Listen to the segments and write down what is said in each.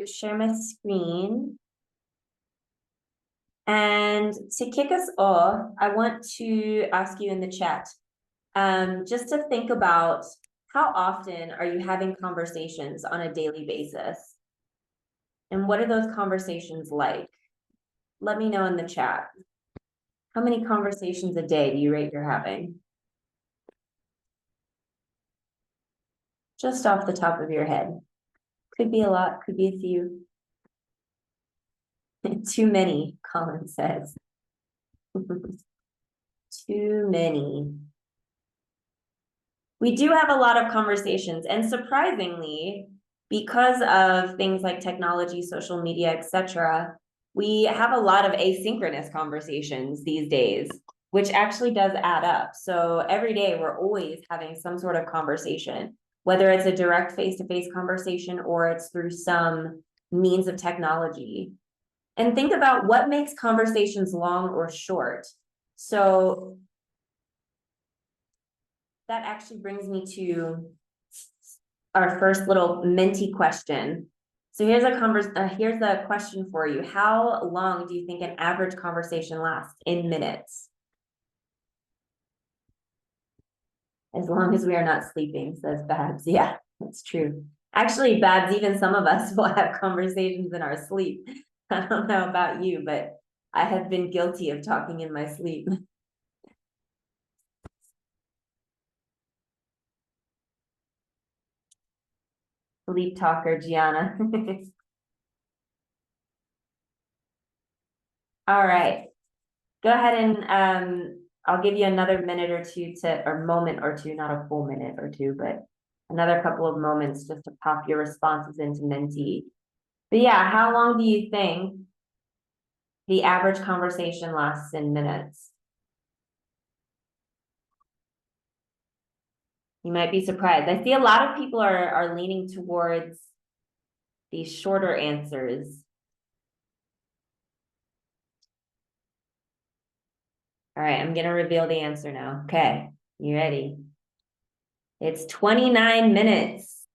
to share my screen. And to kick us off, I want to ask you in the chat, just to think about how often are you having conversations on a daily basis? And what are those conversations like? Let me know in the chat. How many conversations a day do you rate you're having? Just off the top of your head. Could be a lot, could be a few. Too many, Colin says. Too many. We do have a lot of conversations, and surprisingly, because of things like technology, social media, etc., we have a lot of asynchronous conversations these days, which actually does add up. So every day we're always having some sort of conversation, whether it's a direct face-to-face conversation or it's through some means of technology. And think about what makes conversations long or short. So that actually brings me to our first little Menti question. So here's a question for you. How long do you think an average conversation lasts in minutes? As long as we are not sleeping, says Babs. Yeah, that's true. Actually, Babs, even some of us will have conversations in our sleep. I don't know about you, but I have been guilty of talking in my sleep. Sleep talker, Gianna. All right. Go ahead and I'll give you another minute or two or moment or two, not a full minute or two, but another couple of moments just to pop your responses into Menti. But yeah, how long do you think the average conversation lasts in minutes? You might be surprised. I see a lot of people are leaning towards these shorter answers. All right, I'm going to reveal the answer now. Okay, you ready? It's 29 minutes.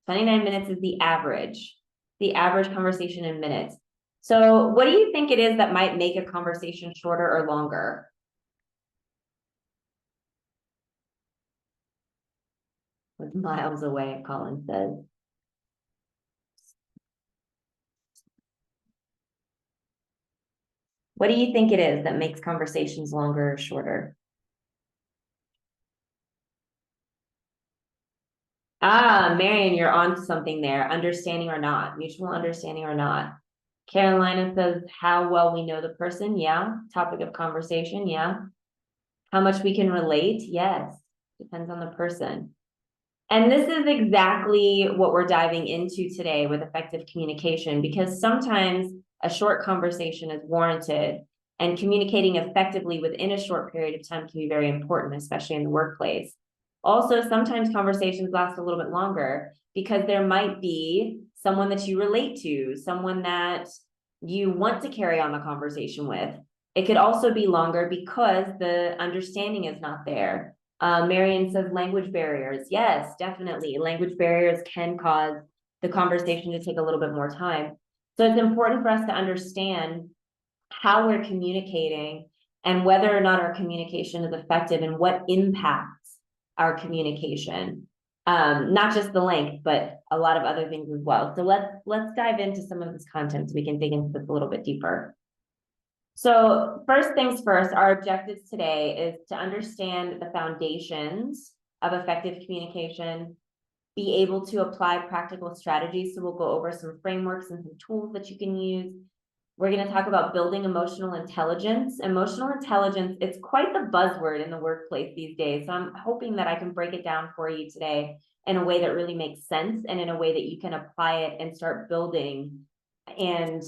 29 minutes is the average conversation in minutes. So what do you think it is that might make a conversation shorter or longer? With miles away, Colin says. What do you think it is that makes conversations longer or shorter? Ah, Marion, you're on to something there. Understanding or not, mutual understanding or not. Carolina says how well we know the person. Yeah. Topic of conversation. Yeah. How much we can relate. Yes. Depends on the person. And this is exactly what we're diving into today with effective communication, because sometimes a short conversation is warranted, and communicating effectively within a short period of time can be very important, especially in the workplace. Also, sometimes conversations last a little bit longer because there might be someone that you relate to, someone that you want to carry on the conversation with. It could also be longer because the understanding is not there. Marion says language barriers. Yes, definitely. Language barriers can cause the conversation to take a little bit more time. So it's important for us to understand how we're communicating and whether or not our communication is effective and what impacts our communication. Not just the length, but a lot of other things as well. So let's dive into some of this content so we can dig into this a little bit deeper. So first things first, our objectives today is to understand the foundations of effective communication, be able to apply practical strategies. So we'll go over some frameworks and some tools that you can use. We're going to talk about building emotional intelligence. Emotional intelligence, it's quite the buzzword in the workplace these days. So I'm hoping that I can break it down for you today in a way that really makes sense and in a way that you can apply it and start building and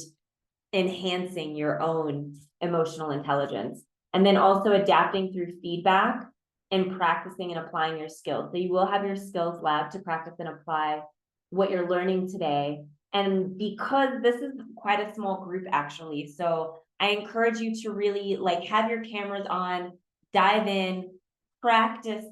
enhancing your own emotional intelligence. And then also adapting through feedback and practicing and applying your skills. So you will have your skills lab to practice and apply what you're learning today. And because this is quite a small group actually, so I encourage you to really have your cameras on, dive in, practice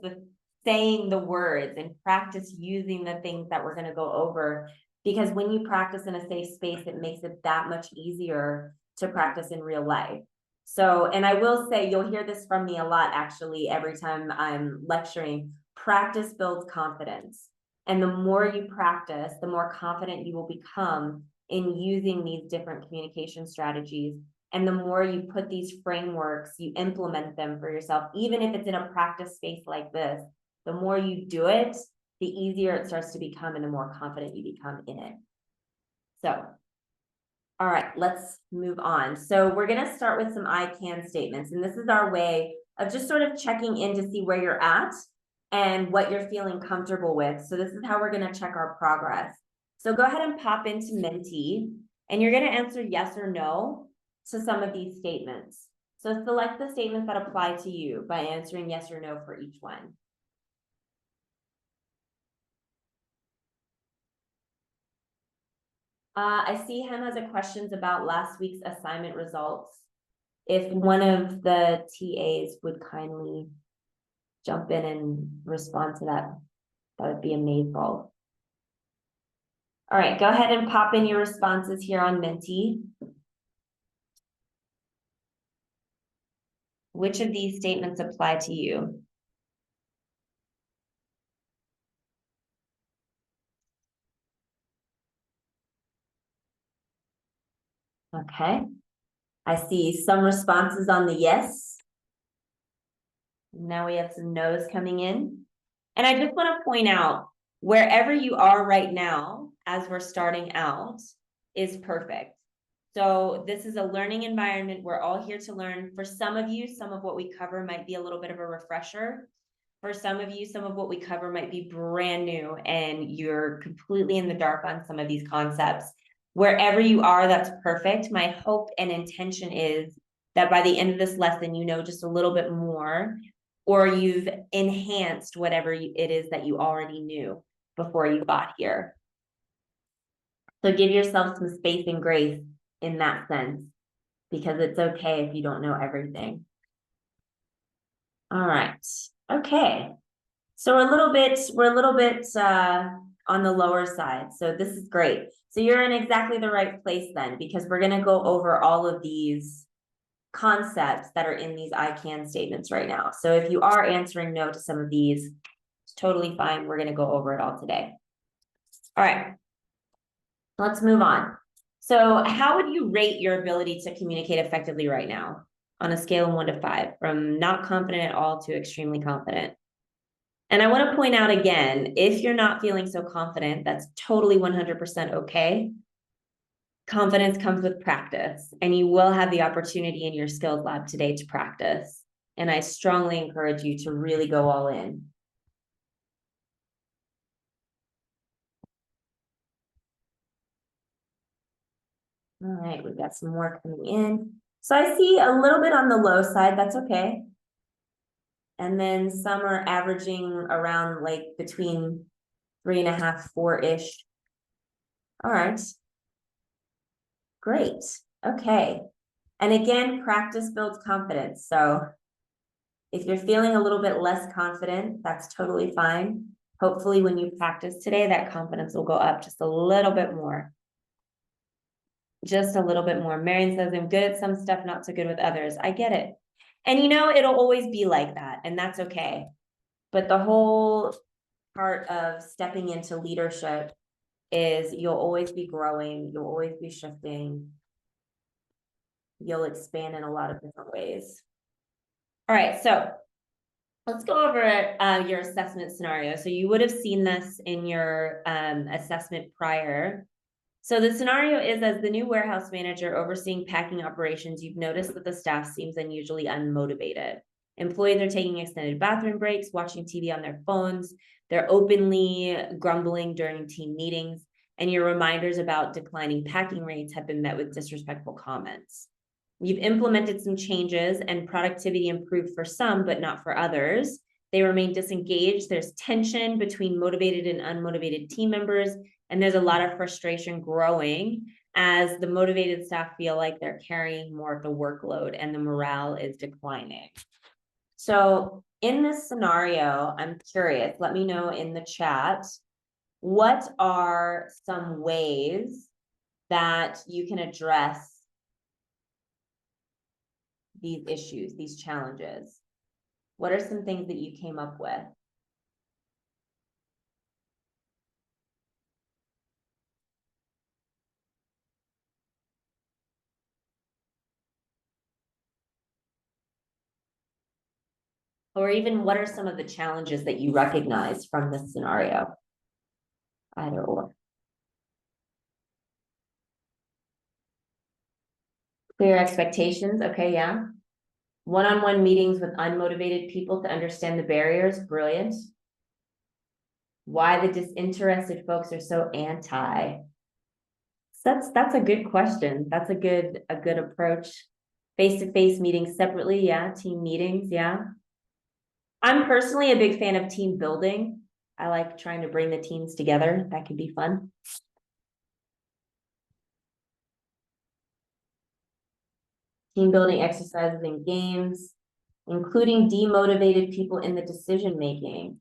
saying the words and practice using the things that we're going to go over Because when you practice in a safe space, it makes it that much easier to practice in real life. So, and I will say, you'll hear this from me a lot, actually, every time I'm lecturing. Practice builds confidence. And the more you practice, the more confident you will become in using these different communication strategies. And the more you put these frameworks, you implement them for yourself, even if it's in a practice space like this, the more you do it, the easier it starts to become and the more confident you become in it. So, all right, let's move on. So we're going to start with some I can statements. And this is our way of just sort of checking in to see where you're at and what you're feeling comfortable with. So this is how we're going to check our progress. So go ahead and pop into Menti, and you're going to answer yes or no to some of these statements. So select the statements that apply to you by answering yes or no for each one. I see Hem has a questions about last week's assignment results. If one of the TAs would kindly jump in and respond to that, that would be amazing. All right, go ahead and pop in your responses here on Menti. Which of these statements apply to you? Okay. I see some responses on the yes. Now we have some no's coming in. And I just want to point out, wherever you are right now, as we're starting out, is perfect. So this is a learning environment. We're all here to learn. For some of you, some of what we cover might be a little bit of a refresher. For some of you, some of what we cover might be brand new and you're completely in the dark on some of these concepts. Wherever you are, that's perfect. My hope and intention is that by the end of this lesson, you know just a little bit more, or you've enhanced whatever it is that you already knew before you got here. So give yourself some space and grace in that sense, because it's okay if you don't know everything. All right. Okay. So we're a little bit on the lower side. So this is great. So you're in exactly the right place then, because we're going to go over all of these concepts that are in these I can statements right now. So if you are answering no to some of these, it's totally fine. We're going to go over it all today. All right. Let's move on. So how would you rate your ability to communicate effectively right now on a scale of 1 to 5, from not confident at all to extremely confident? And I want to point out again, if you're not feeling so confident, that's totally 100% okay. Confidence comes with practice, and you will have the opportunity in your skills lab today to practice. And I strongly encourage you to really go all in. All right, we've got some more coming in. So I see a little bit on the low side, that's okay. And then some are averaging around like between 3.5, 4-ish. All right. Great. Okay. And again, practice builds confidence. So if you're feeling a little bit less confident, that's totally fine. Hopefully when you practice today, that confidence will go up just a little bit more. Just a little bit more. Marion says, I'm good at some stuff, not so good with others. I get it. And you know, it'll always be like that, and that's okay. But the whole part of stepping into leadership is you'll always be growing, you'll always be shifting, you'll expand in a lot of different ways. All right, so let's go over your assessment scenario. So you would have seen this in your assessment prior. So the scenario is, as the new warehouse manager overseeing packing operations, you've noticed that the staff seems unusually unmotivated. Employees are taking extended bathroom breaks, watching TV on their phones. They're openly grumbling during team meetings, and your reminders about declining packing rates have been met with disrespectful comments. You've implemented some changes and productivity improved for some, but not for others. They remain disengaged. There's tension between motivated and unmotivated team members. And there's a lot of frustration growing as the motivated staff feel like they're carrying more of the workload and the morale is declining. So in this scenario, I'm curious, let me know in the chat, what are some ways that you can address these issues, these challenges? What are some things that you came up with? Or even what are some of the challenges that you recognize from this scenario? Either or. Clear expectations, okay, yeah. One-on-one meetings with unmotivated people to understand the barriers, brilliant. Why the disinterested folks are so anti. That's a good question. That's a good approach. Face-to-face meetings separately, yeah. Team meetings, yeah. I'm personally a big fan of team building. I like trying to bring the teams together. That can be fun. Team building exercises and games, including demotivated people in the decision making.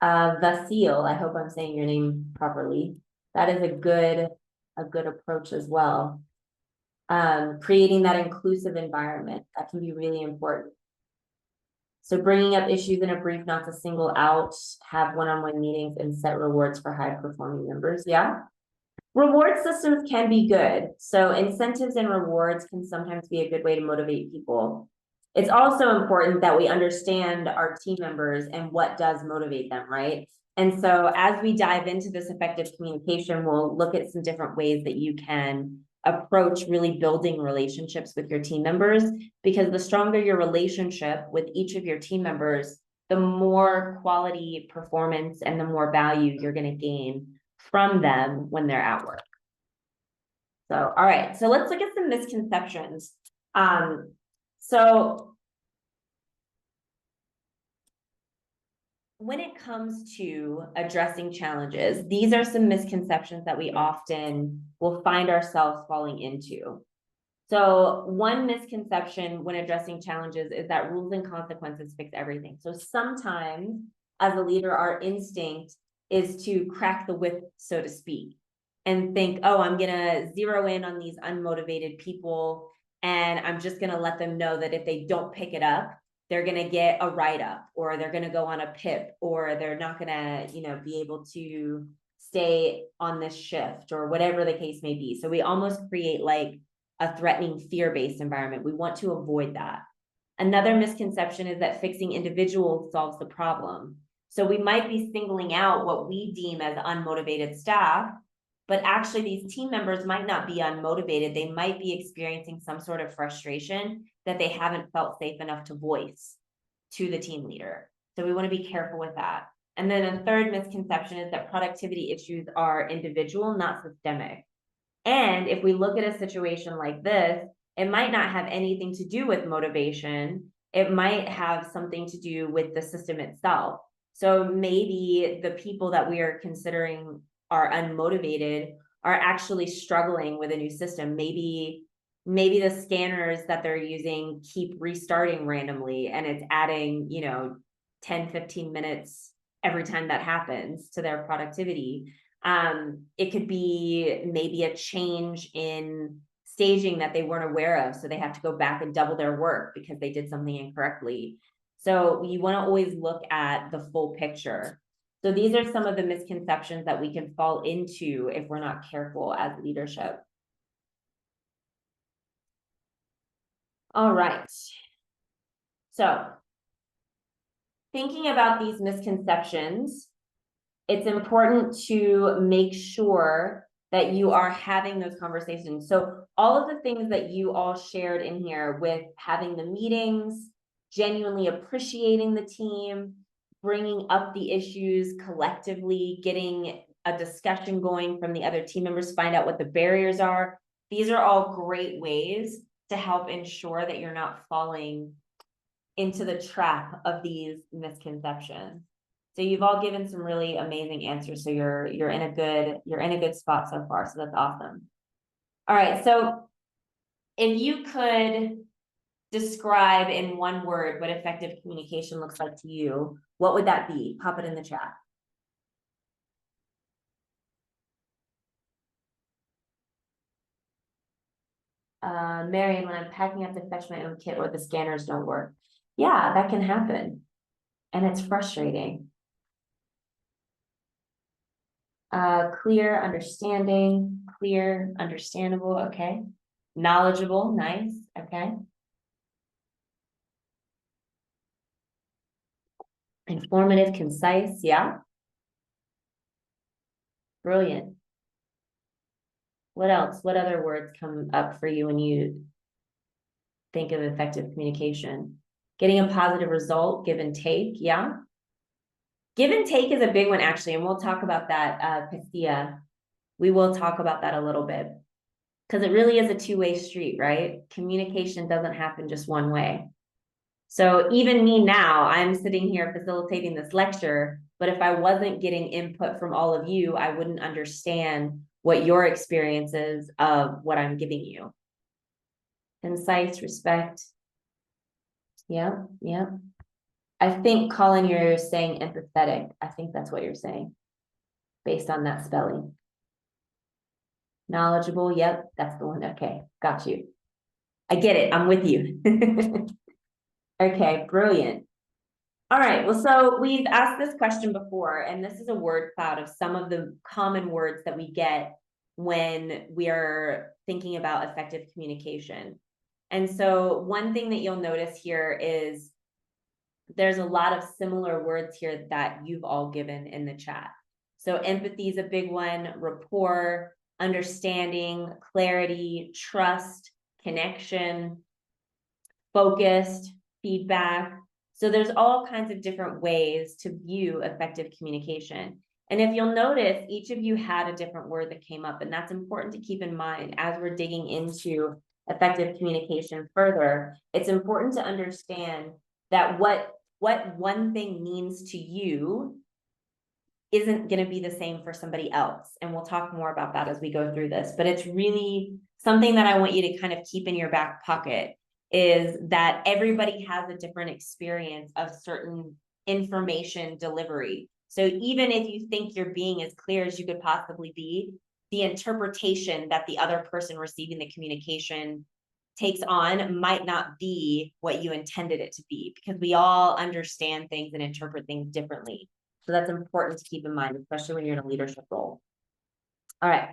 Vasil, I hope I'm saying your name properly. That is a good approach as well. Creating that inclusive environment, that can be really important. So bringing up issues in a brief, not to single out, have one-on-one meetings and set rewards for high performing members. Yeah. Reward systems can be good. So incentives and rewards can sometimes be a good way to motivate people. It's also important that we understand our team members and what does motivate them, right? And so as we dive into this effective communication, we'll look at some different ways that you can approach really building relationships with your team members, because the stronger your relationship with each of your team members, the more quality performance and the more value you're going to gain from them when they're at work. So, all right, so let's look at some misconceptions. So when it comes to addressing challenges, these are some misconceptions that we often will find ourselves falling into. So one misconception when addressing challenges is that rules and consequences fix everything. So sometimes as a leader, our instinct is to crack the whip, so to speak, and think, oh, I'm gonna zero in on these unmotivated people, and I'm just gonna let them know that if they don't pick it up, they're gonna get a write-up, or they're gonna go on a PIP, or they're not gonna, be able to stay on this shift, or whatever the case may be. So we almost create like a threatening fear-based environment. We want to avoid that. Another misconception is that fixing individuals solves the problem. So we might be singling out what we deem as unmotivated staff, but actually these team members might not be unmotivated. They might be experiencing some sort of frustration that they haven't felt safe enough to voice to the team leader. So we want to be careful with that. And then a third misconception is that productivity issues are individual, not systemic. And if we look at a situation like this, it might not have anything to do with motivation. It might have something to do with the system itself. So maybe the people that we are considering are unmotivated are actually struggling with a new system. Maybe the scanners that they're using keep restarting randomly, and it's adding, 10, 15 minutes every time that happens to their productivity. It could be maybe a change in staging that they weren't aware of, so they have to go back and double their work because they did something incorrectly. So you want to always look at the full picture. So these are some of the misconceptions that we can fall into if we're not careful as leadership. All right. So thinking about these misconceptions, it's important to make sure that you are having those conversations. So all of the things that you all shared in here with having the meetings, genuinely appreciating the team, bringing up the issues collectively, getting a discussion going from the other team members, find out what the barriers are. These are all great ways to help ensure that you're not falling into the trap of these misconceptions. So you've all given some really amazing answers. So you're in a good spot so far. So that's awesome. All right. So if you could describe in one word what effective communication looks like to you, what would that be? Pop it in the chat. Marion, when I'm packing up to fetch my own kit or the scanners don't work. Yeah, that can happen. And it's frustrating. Clear, understanding, clear, understandable, okay. Knowledgeable, nice, okay. Informative, concise, yeah. Brilliant. What else? What other words come up for you when you think of effective communication? Getting a positive result, give and take, yeah. Give and take is a big one, actually, and we'll talk about that, Pistia. We will talk about that a little bit. Because it really is a two-way street, right? Communication doesn't happen just one way. So even me now, I'm sitting here facilitating this lecture, but if I wasn't getting input from all of you, I wouldn't understand what your experience is of what I'm giving you. Concise, respect. Yeah, yeah. I think, Colin, you're saying empathetic. I think that's what you're saying based on that spelling. Knowledgeable, yep, that's the one. Okay, got you. I get it, I'm with you. Okay, brilliant. All right, well, so we've asked this question before, and this is a word cloud of some of the common words that we get when we are thinking about effective communication. And so one thing that you'll notice here is there's a lot of similar words here that you've all given in the chat. So empathy is a big one, rapport, understanding, clarity, trust, connection, focused, feedback. So there's all kinds of different ways to view effective communication. And if you'll notice, each of you had a different word that came up, and that's important to keep in mind as we're digging into effective communication further. It's important to understand that what one thing means to you isn't going to be the same for somebody else. And we'll talk more about that as we go through this, but it's really something that I want you to kind of keep in your back pocket, is that everybody has a different experience of certain information delivery. So even if you think you're being as clear as you could possibly be, the interpretation that the other person receiving the communication takes on might not be what you intended it to be, because we all understand things and interpret things differently. So that's important to keep in mind, especially when you're in a leadership role. All right.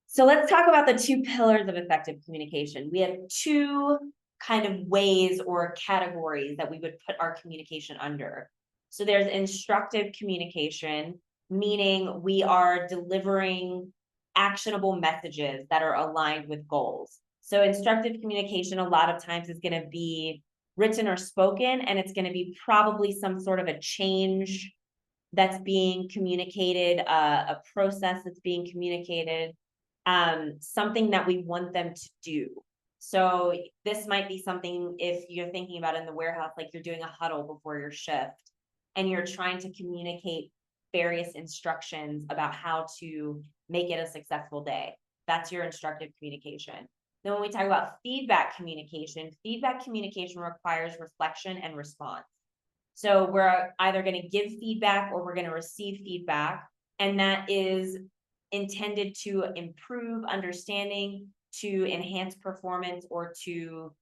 So let's talk about the two pillars of effective communication. We have two kind of ways or categories that we would put our communication under. So there's instructive communication, meaning we are delivering actionable messages that are aligned with goals. So instructive communication a lot of times is going to be written or spoken, and it's going to be probably some sort of a change that's being communicated, a process that's being communicated, something that we want them to do. So this might be something, if you're thinking about in the warehouse, like you're doing a huddle before your shift and you're trying to communicate various instructions about how to make it a successful day. That's your instructive communication. Then when we talk about feedback communication requires reflection and response. So we're either going to give feedback or we're going to receive feedback, and that is intended to improve understanding, to enhance performance, or to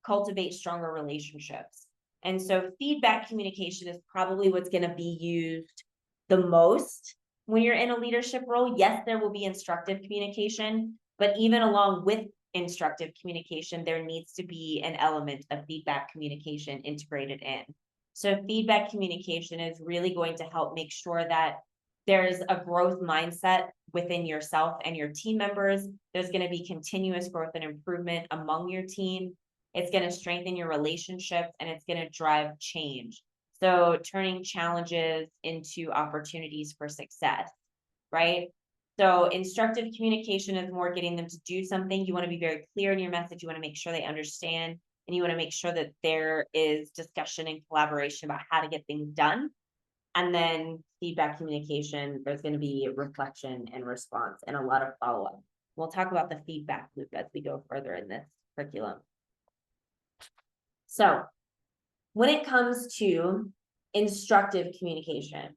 cultivate stronger relationships. And so feedback communication is probably what's going to be used the most when you're in a leadership role. Yes, there will be instructive communication, but even along with instructive communication, there needs to be an element of feedback communication integrated in. So feedback communication is really going to help make sure that there's a growth mindset within yourself and your team members. There's going to be continuous growth and improvement among your team. It's going to strengthen your relationships, and it's going to drive change. So turning challenges into opportunities for success, right? So instructive communication is more getting them to do something. You want to be very clear in your message. You want to make sure they understand, and you want to make sure that there is discussion and collaboration about how to get things done. And then feedback communication, there's going to be reflection and response and a lot of follow-up. We'll talk about the feedback loop as we go further in this curriculum. So when it comes to instructive communication,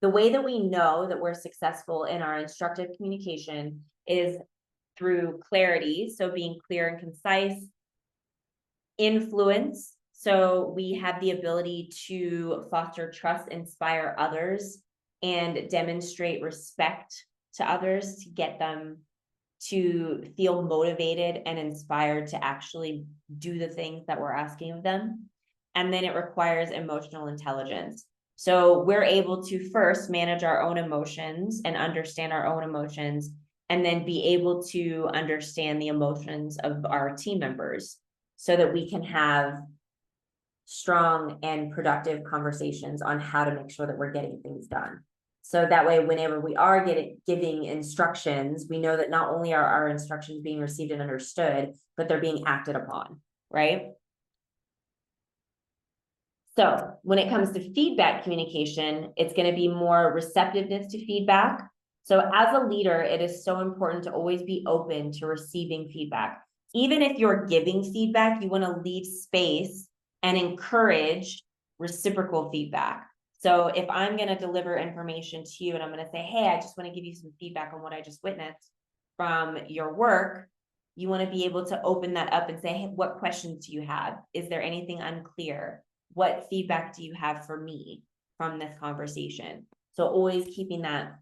the way that we know that we're successful in our instructive communication is through clarity, so being clear and concise, influence, so we have the ability to foster trust, inspire others, and demonstrate respect to others to get them to feel motivated and inspired to actually do the things that we're asking of them. And then it requires emotional intelligence. So we're able to first manage our own emotions and understand our own emotions, and then be able to understand the emotions of our team members so that we can have strong and productive conversations on how to make sure that we're getting things done. So that way, whenever we are giving instructions, we know that not only are our instructions being received and understood, but they're being acted upon, right? So when it comes to feedback communication, it's going to be more receptiveness to feedback. So as a leader, it is so important to always be open to receiving feedback. Even if you're giving feedback, you want to leave space and encourage reciprocal feedback. So if I'm going to deliver information to you and I'm going to say, hey, I just want to give you some feedback on what I just witnessed from your work, you want to be able to open that up and say, hey, what questions do you have? Is there anything unclear? What feedback do you have for me from this conversation? So always keeping that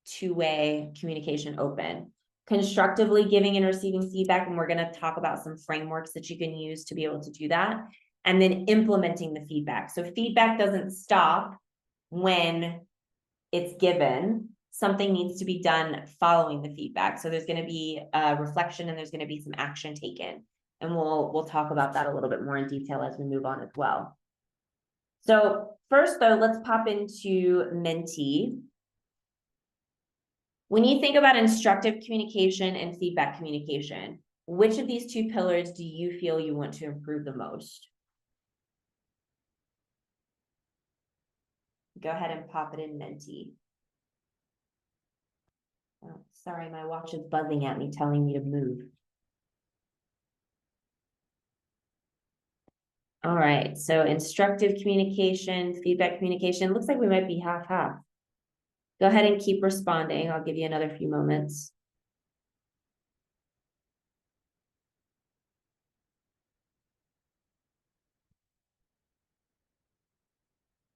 two-way communication open. Constructively giving and receiving feedback, and we're going to talk about some frameworks that you can use to be able to do that. And then implementing the feedback. So feedback doesn't stop when it's given. Something needs to be done following the feedback. So there's going to be a reflection and there's going to be some action taken. And we'll talk about that a little bit more in detail as we move on as well. So first, though, let's pop into mentee. When you think about instructive communication and feedback communication, which of these two pillars do you feel you want to improve the most? Go ahead and pop it in mentee. Oh, sorry, my watch is buzzing at me, telling me to move. All right, so instructive communication, feedback communication, looks like we might be half-half. Go ahead and keep responding. I'll give you another few moments.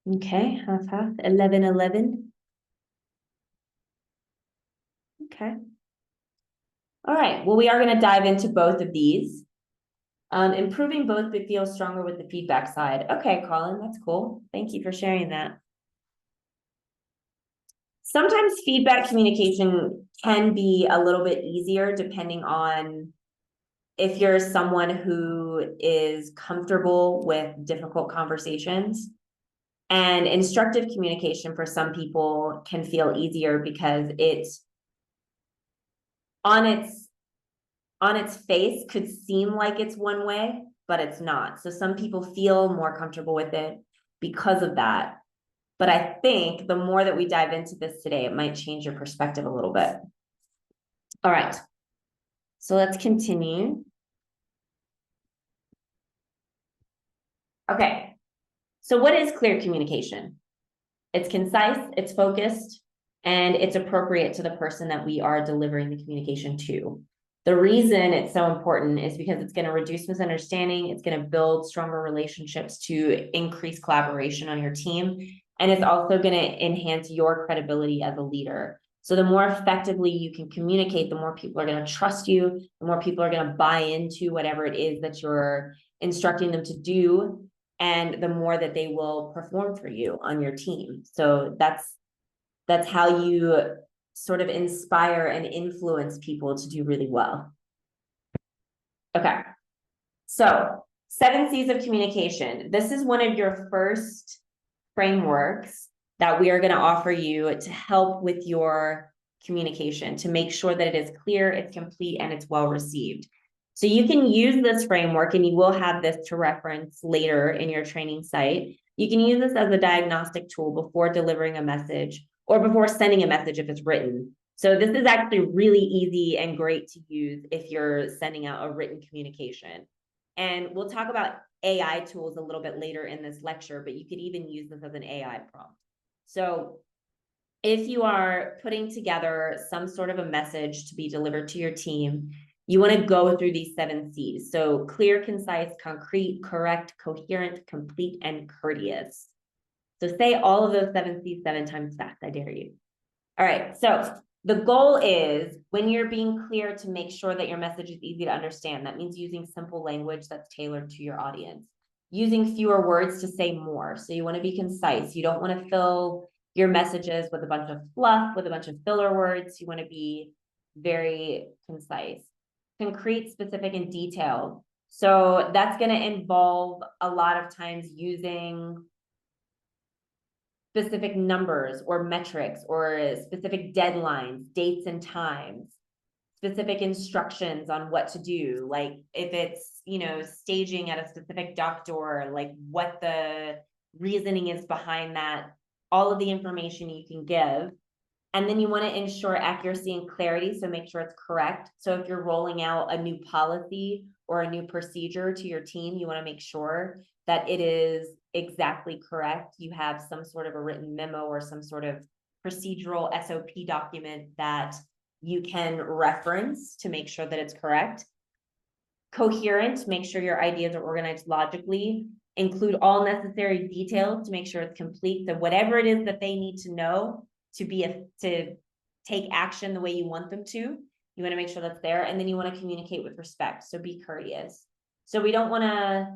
Okay, half-half, 11-11. Okay. All right, well, we are going to dive into both of these. Improving both, but feel stronger with the feedback side. Okay, Colin, that's cool. Thank you for sharing that. Sometimes feedback communication can be a little bit easier depending on if you're someone who is comfortable with difficult conversations. And instructive communication for some people can feel easier because it's on its face could seem like it's one way, but it's not. So some people feel more comfortable with it because of that. But I think the more that we dive into this today, it might change your perspective a little bit. All right, so let's continue. Okay, so what is clear communication? It's concise, it's focused, and it's appropriate to the person that we are delivering the communication to. The reason it's so important is because it's going to reduce misunderstanding, it's going to build stronger relationships to increase collaboration on your team, and it's also going to enhance your credibility as a leader. So the more effectively you can communicate, the more people are going to trust you, the more people are going to buy into whatever it is that you're instructing them to do, and the more that they will perform for you on your team. So that's how you sort of inspire and influence people to do really well. Okay, so 7 C's of communication. This is one of your first frameworks that we are going to offer you to help with your communication, to make sure that it is clear, it's complete, and it's well received. So you can use this framework, and you will have this to reference later in your training site. You can use this as a diagnostic tool before delivering a message or before sending a message if it's written. So this is actually really easy and great to use if you're sending out a written communication. And we'll talk about AI tools a little bit later in this lecture, but you could even use this as an AI prompt. So if you are putting together some sort of a message to be delivered to your team, you want to go through these 7 C's. So clear, concise, concrete, correct, coherent, complete, and courteous. So say all of those 7 C's 7 times fast. I dare you. All right. So the goal is when you're being clear to make sure that your message is easy to understand. That means using simple language that's tailored to your audience. Using fewer words to say more. So you want to be concise. You don't want to fill your messages with a bunch of fluff, with a bunch of filler words. You want to be very concise. Concrete, specific, and detailed. So that's going to involve a lot of times using specific numbers or metrics or specific deadlines, dates and times, specific instructions on what to do. Like if it's, staging at a specific dock door, like what the reasoning is behind that, all of the information you can give. And then you want to ensure accuracy and clarity. So make sure it's correct. So if you're rolling out a new policy or a new procedure to your team, you want to make sure that it is exactly correct. You have some sort of a written memo or some sort of procedural SOP document that you can reference to make sure that it's correct. Coherent, make sure your ideas are organized logically. Include all necessary details to make sure it's complete. So whatever it is that they need to know to take action the way you want them to, you want to make sure that's there. And then you want to communicate with respect. So be courteous. So we don't want to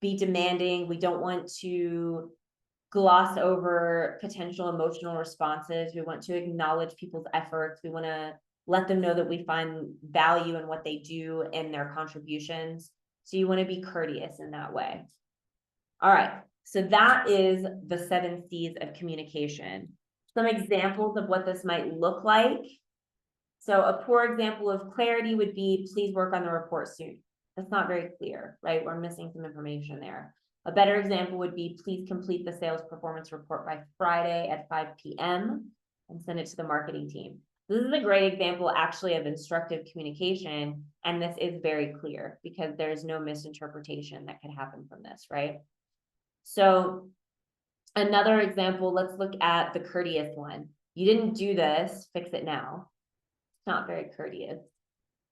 be demanding. We don't want to gloss over potential emotional responses. We want to acknowledge people's efforts. We want to let them know that we find value in what they do and their contributions. So you want to be courteous in that way. All right. So that is the 7 C's of communication. Some examples of what this might look like. So a poor example of clarity would be, please work on the report soon. That's not very clear, right? We're missing some information there. A better example would be, please complete the sales performance report by Friday at 5 p.m. and send it to the marketing team. This is a great example actually of instructive communication. And this is very clear because there's no misinterpretation that could happen from this, right? So another example, let's look at the courteous one. You didn't do this, fix it now. It's not very courteous.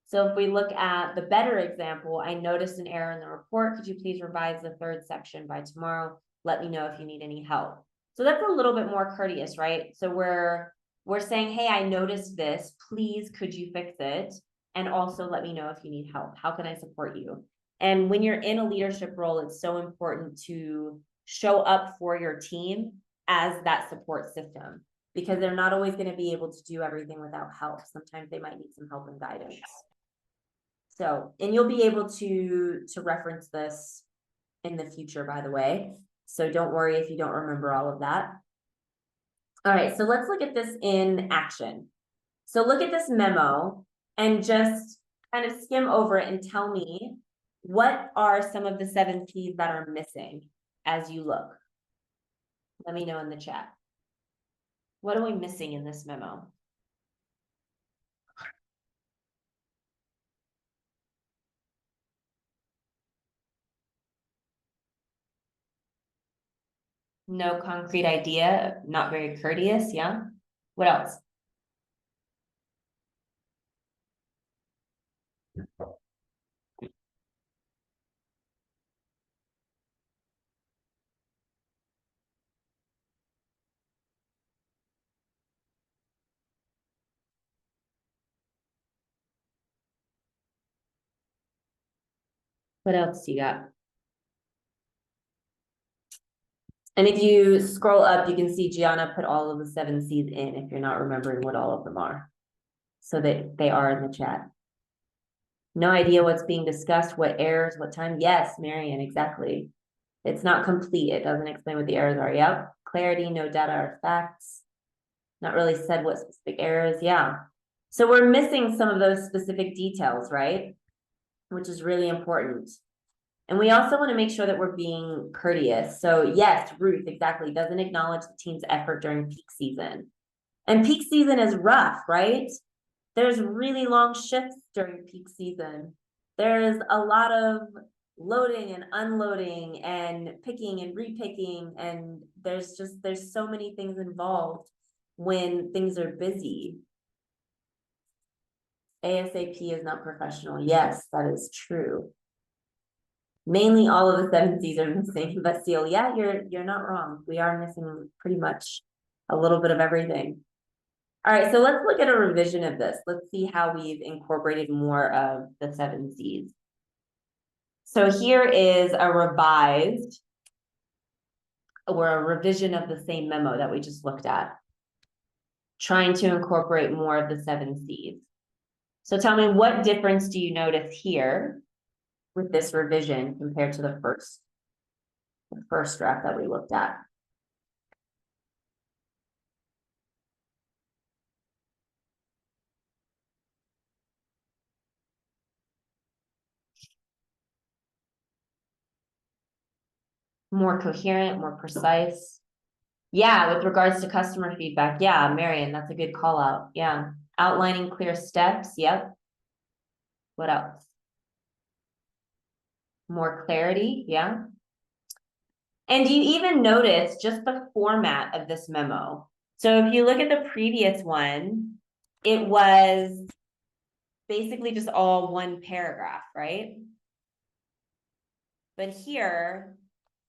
So if we look at the better example, I noticed an error in the report. Could you please revise the 3rd section by tomorrow? Let me know if you need any help. So that's a little bit more courteous, right? So we're saying, hey, I noticed this. Please, could you fix it? And also let me know if you need help. How can I support you? And when you're in a leadership role, it's so important to show up for your team as that support system, because they're not always going to be able to do everything without help. Sometimes they might need some help and guidance. So, and you'll be able to reference this in the future, by the way. So don't worry if you don't remember all of that. All right, so let's look at this in action. So look at this memo and just kind of skim over it and tell me, what are some of the 7 P's that are missing as you look? Let me know in the chat. What are we missing in this memo? No concrete idea, not very courteous, yeah? What else? What else do you got? And if you scroll up, you can see Gianna put all of the 7 C's in if you're not remembering what all of them are. So that they are in the chat. No idea what's being discussed, what errors, what time. Yes, Marian, exactly. It's not complete. It doesn't explain what the errors are. Yep. Clarity, no data or facts. Not really said what specific errors. Yeah. So we're missing some of those specific details, right? Which is really important. And we also want to make sure that we're being courteous. So yes, Ruth, exactly, doesn't acknowledge the team's effort during peak season. And peak season is rough, right? There's really long shifts during peak season. There's a lot of loading and unloading and picking and repicking. And there's so many things involved when things are busy. ASAP is not professional. Yes, that is true. Mainly all of the 7 C's are missing, but still, yeah, you're not wrong. We are missing pretty much a little bit of everything. All right, so let's look at a revision of this. Let's see how we've incorporated more of the 7 C's. So here is a revised or a revision of the same memo that we just looked at, trying to incorporate more of the 7 C's. So tell me, what difference do you notice here with this revision compared to the first draft that we looked at? More coherent, more precise. Yeah, with regards to customer feedback. Yeah, Marion, that's a good call out. Yeah. Outlining clear steps. Yep. What else? More clarity. Yeah. And you even notice just the format of this memo. So if you look at the previous one, it was basically just all one paragraph, right? But here,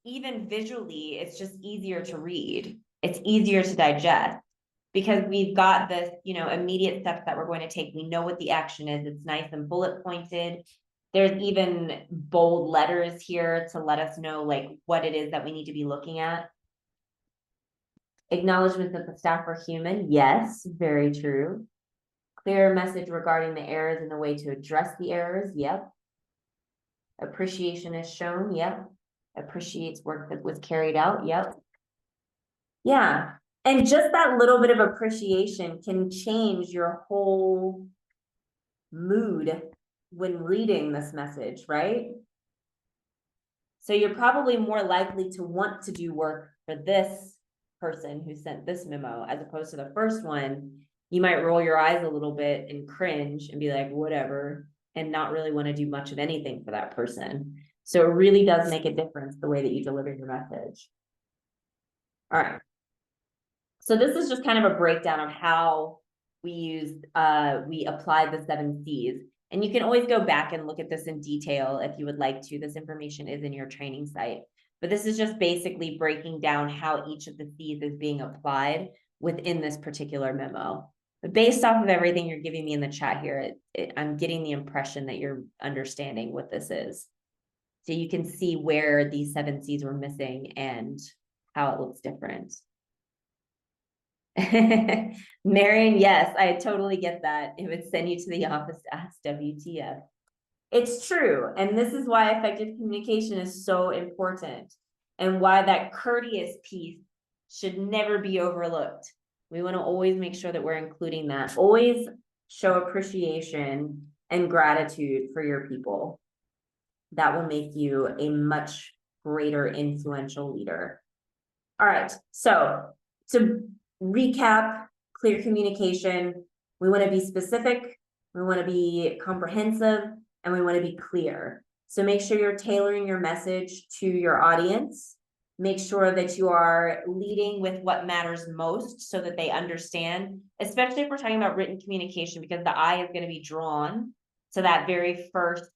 even visually, it's just easier to read. It's easier to digest because we've got this, immediate steps that we're going to take. We know what the action is. It's nice and bullet pointed. There's even bold letters here to let us know like what it is that we need to be looking at. Acknowledgement that the staff are human. Yes, very true. Clear message regarding the errors and the way to address the errors. Yep. Appreciation is shown. Yep. Appreciates work that was carried out. Yep. Yeah. And just that little bit of appreciation can change your whole mood when reading this message, right? So you're probably more likely to want to do work for this person who sent this memo as opposed to the first one. You might roll your eyes a little bit and cringe and be like, whatever, and not really want to do much of anything for that person. So it really does make a difference the way that you deliver your message. All right. So this is just kind of a breakdown of how we applied the 7 C's. And you can always go back and look at this in detail if you would like to. This information is in your training site. But this is just basically breaking down how each of the C's is being applied within this particular memo. But based off of everything you're giving me in the chat here, I'm getting the impression that you're understanding what this is. So you can see where these 7 C's were missing and how it looks different. Marion, yes, I totally get that. It would send you to the office to ask WTF. It's true. And this is why effective communication is so important and why that courteous piece should never be overlooked. We want to always make sure that we're including that. Always show appreciation and gratitude for your people. That will make you a much greater influential leader. All right. So to recap, clear communication, we want to be specific, we want to be comprehensive, and we want to be clear. So make sure you're tailoring your message to your audience. Make sure that you are leading with what matters most so that they understand, especially if we're talking about written communication, because the eye is going to be drawn to that very first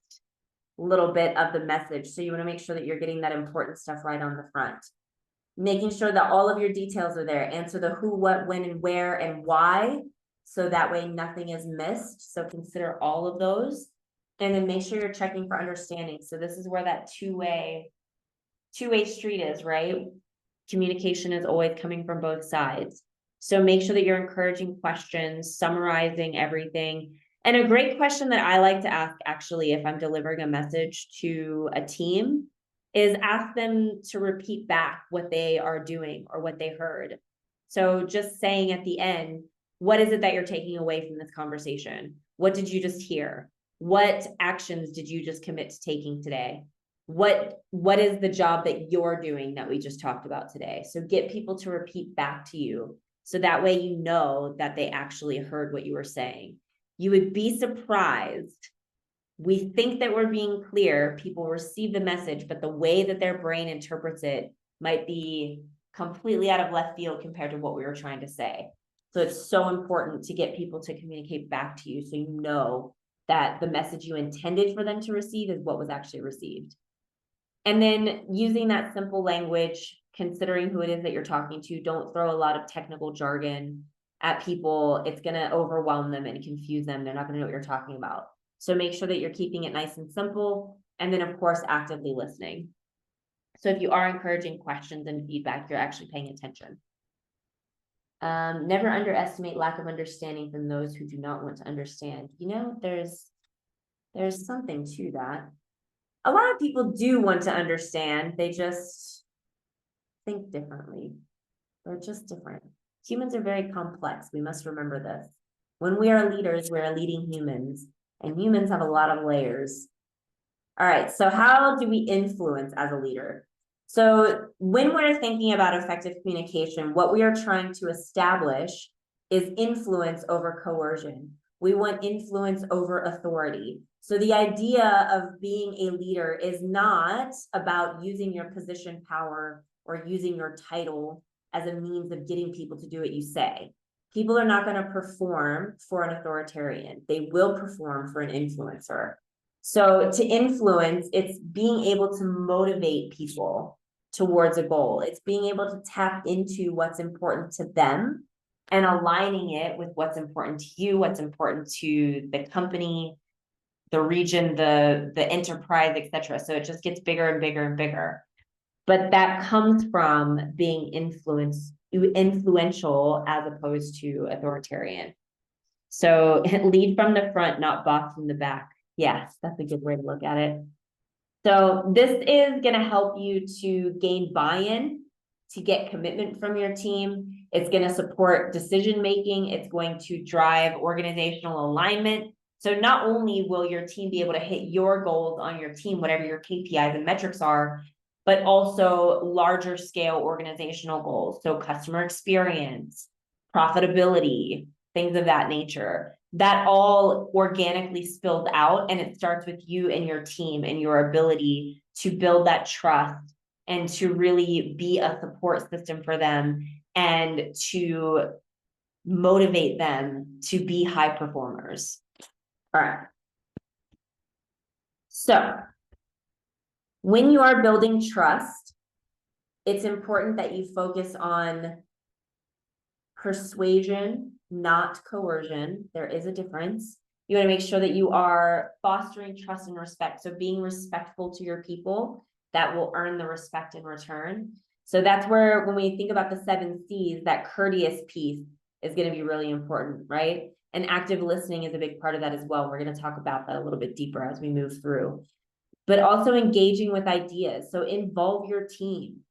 little bit of the message. So you want to make sure that you're getting that important stuff right on the front. Making sure that all of your details are there. Answer the who, what, when, and where, and why. So that way nothing is missed. So consider all of those. And then make sure you're checking for understanding. So this is where that two-way street is, right? Communication is always coming from both sides. So make sure that you're encouraging questions, summarizing everything. And a great question that I like to ask, actually, if I'm delivering a message to a team, is ask them to repeat back what they are doing or what they heard. So just saying at the end, what is it that you're taking away from this conversation? What did you just hear? What actions did you just commit to taking today? What is the job that you're doing that we just talked about today? So get people to repeat back to you. So that way you know that they actually heard what you were saying. You would be surprised. We think that we're being clear, people receive the message, but the way that their brain interprets it might be completely out of left field compared to what we were trying to say. So it's so important to get people to communicate back to you so you know that the message you intended for them to receive is what was actually received. And then using that simple language, considering who it is that you're talking to, don't throw a lot of technical jargon at people. It's going to overwhelm them and confuse them. They're not going to know what you're talking about. So make sure that you're keeping it nice and simple. And then, of course, actively listening. So if you are encouraging questions and feedback, you're actually paying attention. Never underestimate lack of understanding from those who do not want to understand. You know, there's something to that. A lot of people do want to understand. They just think differently. They're just different. Humans are very complex. We must remember this. When we are leaders, we're leading humans, and humans have a lot of layers. All right, so how do we influence as a leader? So when we're thinking about effective communication, what we are trying to establish is influence over coercion. We want influence over authority. So the idea of being a leader is not about using your position, power, or using your title as a means of getting people to do what you say. People are not going to perform for an authoritarian. They will perform for an influencer. So to influence, it's being able to motivate people towards a goal. It's being able to tap into what's important to them and aligning it with what's important to you, what's important to the company, the region, the enterprise, etc. So it just gets bigger and bigger and bigger. But that comes from being influential as opposed to authoritarian. So lead from the front, not box from the back. Yes, that's a good way to look at it. So this is going to help you to gain buy-in, to get commitment from your team. It's going to support decision-making. It's going to drive organizational alignment. So not only will your team be able to hit your goals on your team, whatever your KPIs and metrics are, but also larger scale organizational goals. So customer experience, profitability, things of that nature. That all organically spilled out, and it starts with you and your team and your ability to build that trust and to really be a support system for them and to motivate them to be high performers. All right. So when you are building trust, it's important that you focus on persuasion, not coercion. There is a difference. You want to make sure that you are fostering trust and respect. So being respectful to your people, that will earn the respect in return. So that's where, when we think about the 7 C's, that courteous piece is going to be really important, right? And active listening is a big part of that as well. We're going to talk about that a little bit deeper as we move through. But also engaging with ideas. So involve your team,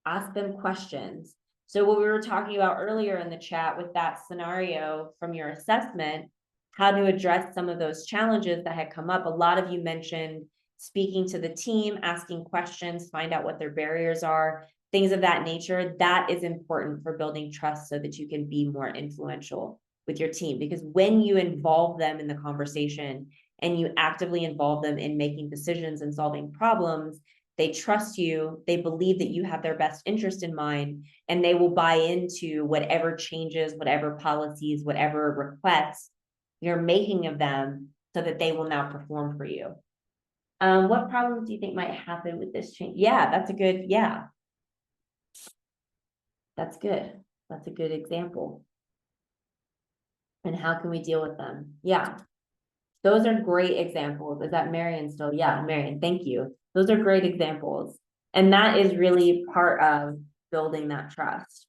ask them questions. So what we were talking about earlier in the chat with that scenario from your assessment, how to address some of those challenges that had come up. A lot of you mentioned speaking to the team, asking questions, find out what their barriers are, things of that nature. That is important for building trust so that you can be more influential with your team. Because when you involve them in the conversation and you actively involve them in making decisions and solving problems, they trust you, they believe that you have their best interest in mind, and they will buy into whatever changes, whatever policies, whatever requests you're making of them so that they will now perform for you. What problems do you think might happen with this change? Yeah, that's a good, yeah. That's good. That's a good example. And how can we deal with them? Yeah. Those are great examples. Is that Marion still? Yeah, Marion, thank you. Those are great examples. And that is really part of building that trust.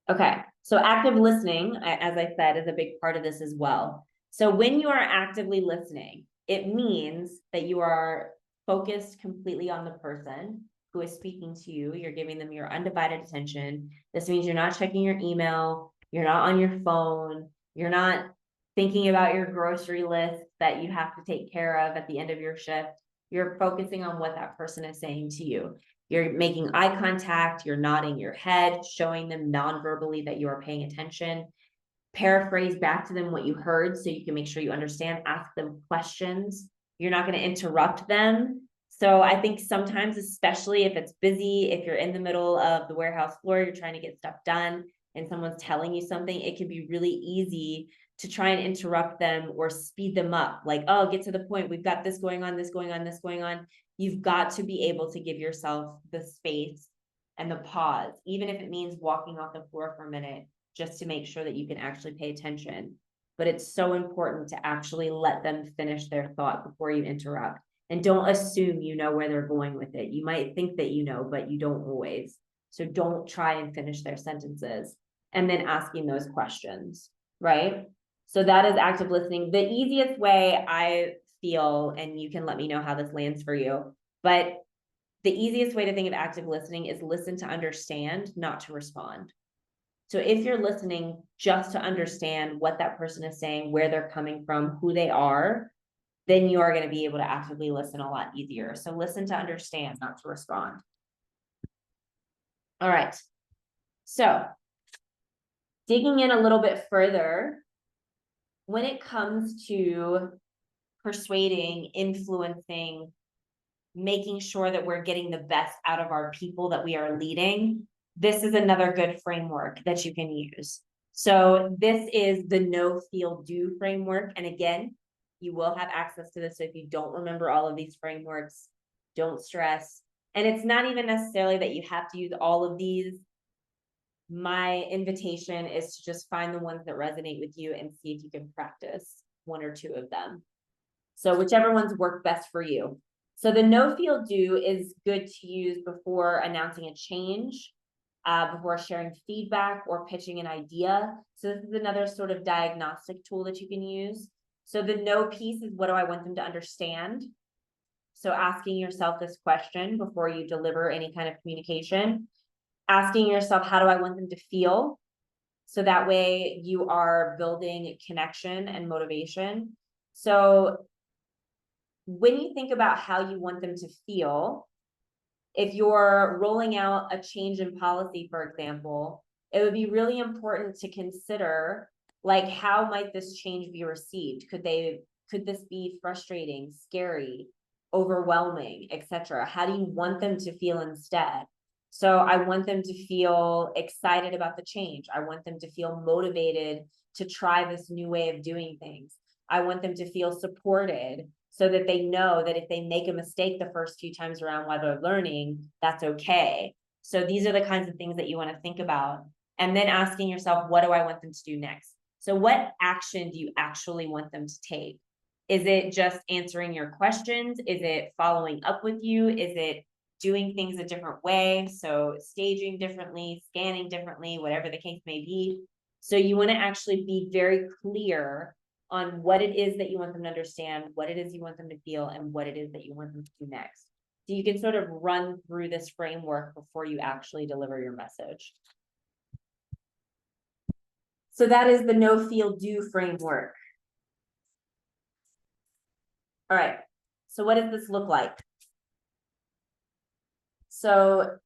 Okay, so active listening, as I said, is a big part of this as well. So when you are actively listening, it means that you are focused completely on the person who is speaking to you. You're giving them your undivided attention. This means you're not checking your email, you're not on your phone, you're not thinking about your grocery list that you have to take care of at the end of your shift. You're focusing on what that person is saying to you. You're making eye contact, you're nodding your head, showing them non-verbally that you are paying attention. Paraphrase back to them what you heard so you can make sure you understand. Ask them questions. You're not going to interrupt them. So I think sometimes, especially if it's busy, if you're in the middle of the warehouse floor, you're trying to get stuff done, and someone's telling you something, it can be really easy to try and interrupt them or speed them up. Like, oh, get to the point. We've got this going on, this going on, this going on. You've got to be able to give yourself the space and the pause, even if it means walking off the floor for a minute, just to make sure that you can actually pay attention. But it's so important to actually let them finish their thought before you interrupt. And don't assume you know where they're going with it. You might think that you know, but you don't always. So don't try and finish their sentences and then asking those questions, right? So that is active listening. The easiest way I feel, and you can let me know how this lands for you, but the easiest way to think of active listening is listen to understand, not to respond. So if you're listening just to understand what that person is saying, where they're coming from, who they are, then you are going to be able to actively listen a lot easier. So listen to understand, not to respond. All right. So digging in a little bit further, when it comes to persuading, influencing, making sure that we're getting the best out of our people that we are leading, this is another good framework that you can use. So this is the know, feel, do framework. And again, you will have access to this. So if you don't remember all of these frameworks, don't stress. And it's not even necessarily that you have to use all of these. My invitation is to just find the ones that resonate with you and see if you can practice one or two of them. So whichever ones work best for you. So the know, feel, do is good to use before announcing a change, before sharing feedback or pitching an idea. So this is another sort of diagnostic tool that you can use. So the know piece is, what do I want them to understand? So asking yourself this question before you deliver any kind of communication. Asking yourself, how do I want them to feel? So that way you are building connection and motivation. So when you think about how you want them to feel, if you're rolling out a change in policy, for example, it would be really important to consider, like, how might this change be received? Could this be frustrating, scary, overwhelming, etc.? How do you want them to feel instead? So I want them to feel excited about the change. I want them to feel motivated to try this new way of doing things. I want them to feel supported so that they know that if they make a mistake the first few times around while they're learning, that's okay. So these are the kinds of things that you want to think about. And then asking yourself, what do I want them to do next? So what action do you actually want them to take? Is it just answering your questions? Is it following up with you? Is it doing things a different way? So staging differently, scanning differently, whatever the case may be. So you want to actually be very clear on what it is that you want them to understand, what it is you want them to feel, and what it is that you want them to do next. So you can sort of run through this framework before you actually deliver your message. So that is the know, feel, do framework. All right. So what does this look like? So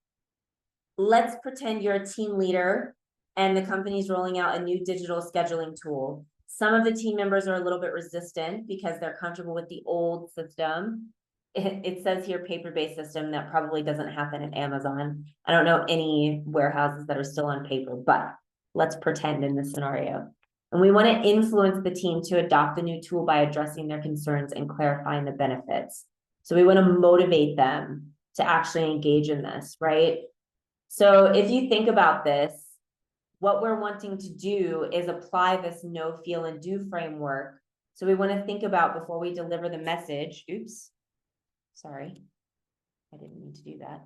let's pretend you're a team leader and the company's rolling out a new digital scheduling tool. Some of the team members are a little bit resistant because they're comfortable with the old system. It says here paper-based system. That probably doesn't happen at Amazon. I don't know any warehouses that are still on paper, but let's pretend in this scenario. And we want to influence the team to adopt the new tool by addressing their concerns and clarifying the benefits. So we want to motivate them to actually engage in this, right? So if you think about this, what we're wanting to do is apply this know, feel, and do framework. So we want to think about before we deliver the message. Oops, sorry, I didn't mean to do that.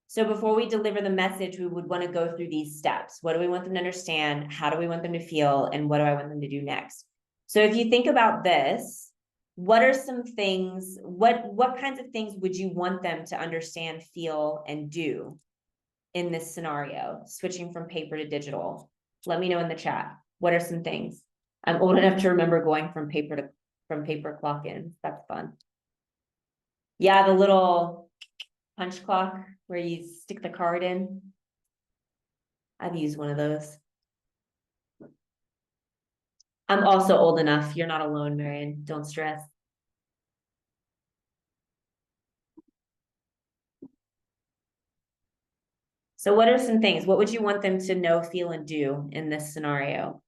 So before we deliver the message, we would want to go through these steps. What do we want them to understand? How do we want them to feel? And what do I want them to do next? So if you think about this, what are some things, what kinds of things would you want them to understand, feel, and do in this scenario, switching from paper to digital? Let me know in the chat. What are some things? I'm old enough to remember going from paper clock-ins. That's fun. Yeah, the little punch clock where you stick the card in. I've used one of those. I'm also old enough. You're not alone, Marion. Don't stress. So what are some things? What would you want them to know, feel, and do in this scenario?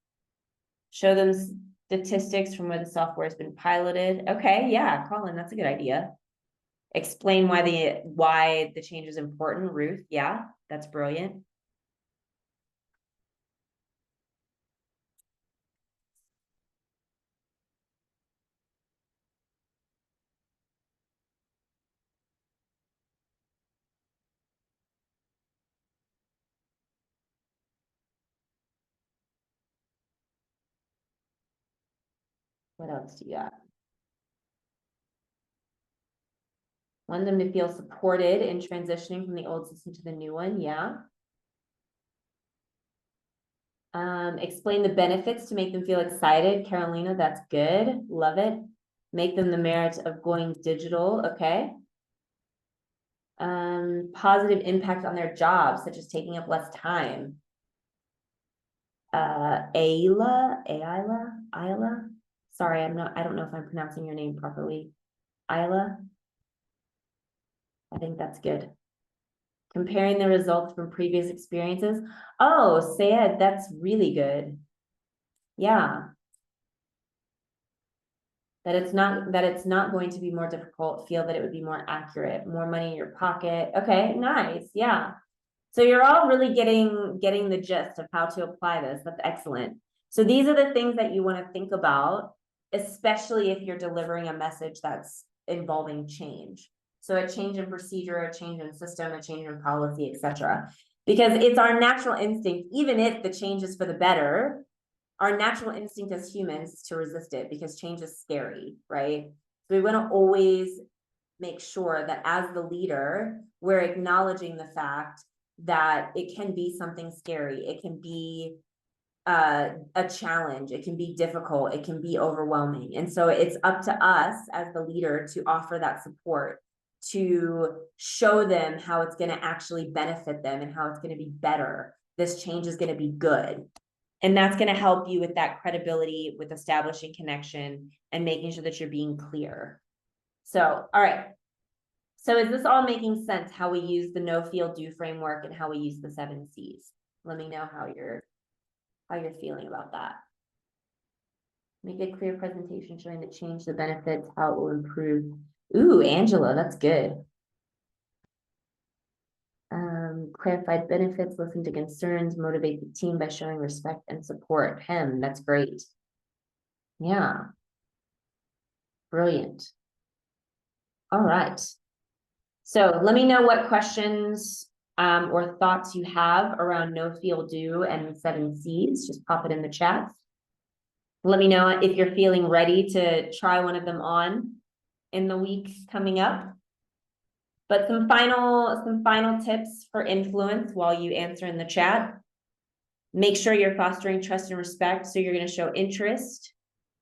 Show them statistics from where the software has been piloted. Okay, yeah, Colin, that's a good idea. Explain why the change is important, Ruth. Yeah, that's brilliant. What else do you got? Want them to feel supported in transitioning from the old system to the new one. Yeah. Explain the benefits to make them feel excited. Carolina, that's good. Love it. Make them the merit of going digital. Okay. Positive impact on their jobs, such as taking up less time. Ayla. Sorry, I don't know if I'm pronouncing your name properly. Ayla. I think that's good. Comparing the results from previous experiences. Oh, Sayed, that's really good. Yeah. That it's not going to be more difficult, feel that it would be more accurate, more money in your pocket. Okay, nice. Yeah. So you're all really getting the gist of how to apply this. That's excellent. So these are the things that you want to think about, especially if you're delivering a message that's involving change. So a change in procedure, a change in system, a change in policy, etc. Because it's our natural instinct, even if the change is for the better, our natural instinct as humans is to resist it because change is scary, right? So we want to always make sure that as the leader, we're acknowledging the fact that it can be something scary. It can be a challenge. It can be difficult. It can be overwhelming. And so it's up to us as the leader to offer that support, to show them how it's going to actually benefit them and how it's going to be better. This change is going to be good. And that's going to help you with that credibility, with establishing connection and making sure that you're being clear. So, all right. So is this all making sense, how we use the no, feel, do framework and how we use the 7 C's? Let me know how you're feeling about that. Make a clear presentation showing the change, the benefits, how it will improve. Ooh, Angela, that's good. Clarified benefits, listen to concerns, motivate the team by showing respect and support. That's great. Yeah. Brilliant. All right. So let me know what questions or thoughts you have around no, feel, do and 7 C's. Just pop it in the chat. Let me know if you're feeling ready to try one of them on in the weeks coming up. But some final tips for influence while you answer in the chat. Make sure you're fostering trust and respect. So you're going to show interest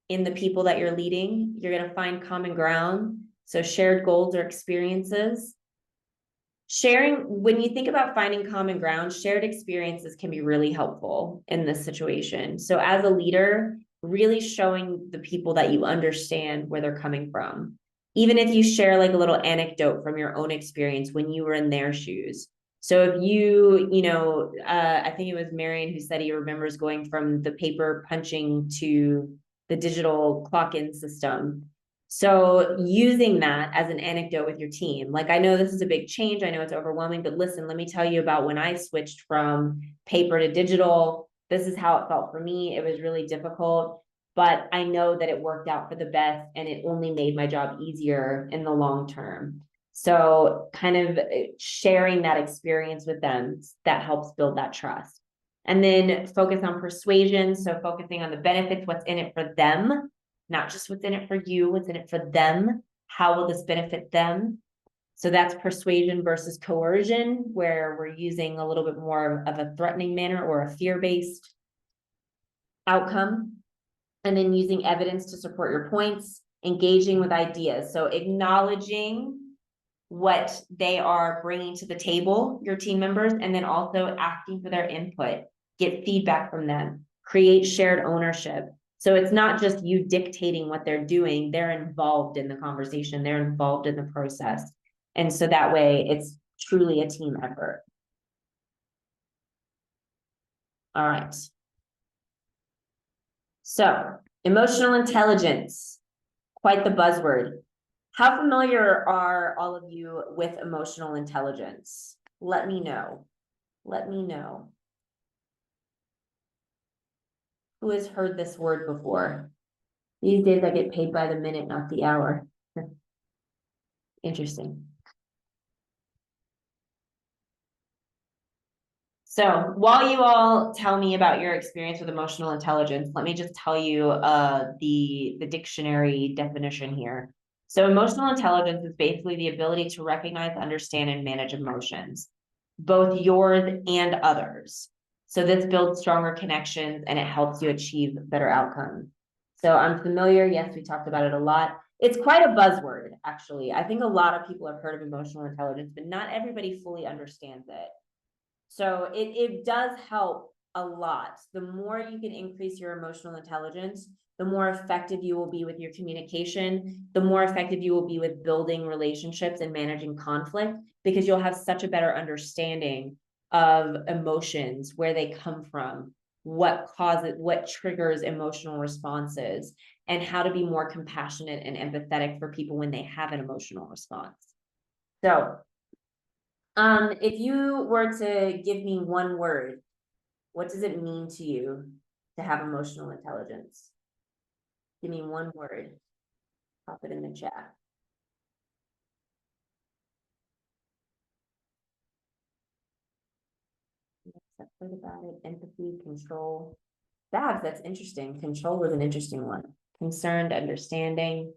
in the people that you're leading. You're going to find common ground. So shared goals or experiences. When you think about finding common ground, shared experiences can be really helpful in this situation. So as a leader, really showing the people that you understand where they're coming from. Even if you share like a little anecdote from your own experience when you were in their shoes. So if I think it was Marion who said he remembers going from the paper punching to the digital clock-in system. So using that as an anecdote with your team, like, I know this is a big change. I know it's overwhelming, but listen, let me tell you about when I switched from paper to digital. This is how it felt for me. It was really difficult, but I know that it worked out for the best and it only made my job easier in the long term. So kind of sharing that experience with them, that helps build that trust. And then focus on persuasion. So focusing on the benefits, what's in it for them, not just what's in it for you, what's in it for them. How will this benefit them? So that's persuasion versus coercion, where we're using a little bit more of a threatening manner or a fear-based outcome. And then using evidence to support your points, engaging with ideas. So acknowledging what they are bringing to the table, your team members, and then also asking for their input, get feedback from them, create shared ownership. So it's not just you dictating what they're doing, they're involved in the conversation, they're involved in the process. And so that way it's truly a team effort. All right. So, emotional intelligence, quite the buzzword. How familiar are all of you with emotional intelligence? Let me know. Let me know. Who has heard this word before? These days I get paid by the minute, not the hour. Interesting. So while you all tell me about your experience with emotional intelligence, let me just tell you the dictionary definition here. So emotional intelligence is basically the ability to recognize, understand, and manage emotions, both yours and others. So this builds stronger connections and it helps you achieve better outcomes. So I'm familiar. Yes, we talked about it a lot. It's quite a buzzword, actually. I think a lot of people have heard of emotional intelligence, but not everybody fully understands it. So it does help a lot. The more you can increase your emotional intelligence, the more effective you will be with your communication, the more effective you will be with building relationships and managing conflict, because you'll have such a better understanding of emotions, where they come from, what causes, what triggers emotional responses, and how to be more compassionate and empathetic for people when they have an emotional response. So if you were to give me one word, what does it mean to you to have emotional intelligence? Give me one word. Pop it in the chat. I've heard about it. Empathy, control. That's interesting. Control was an interesting one. Concerned, understanding,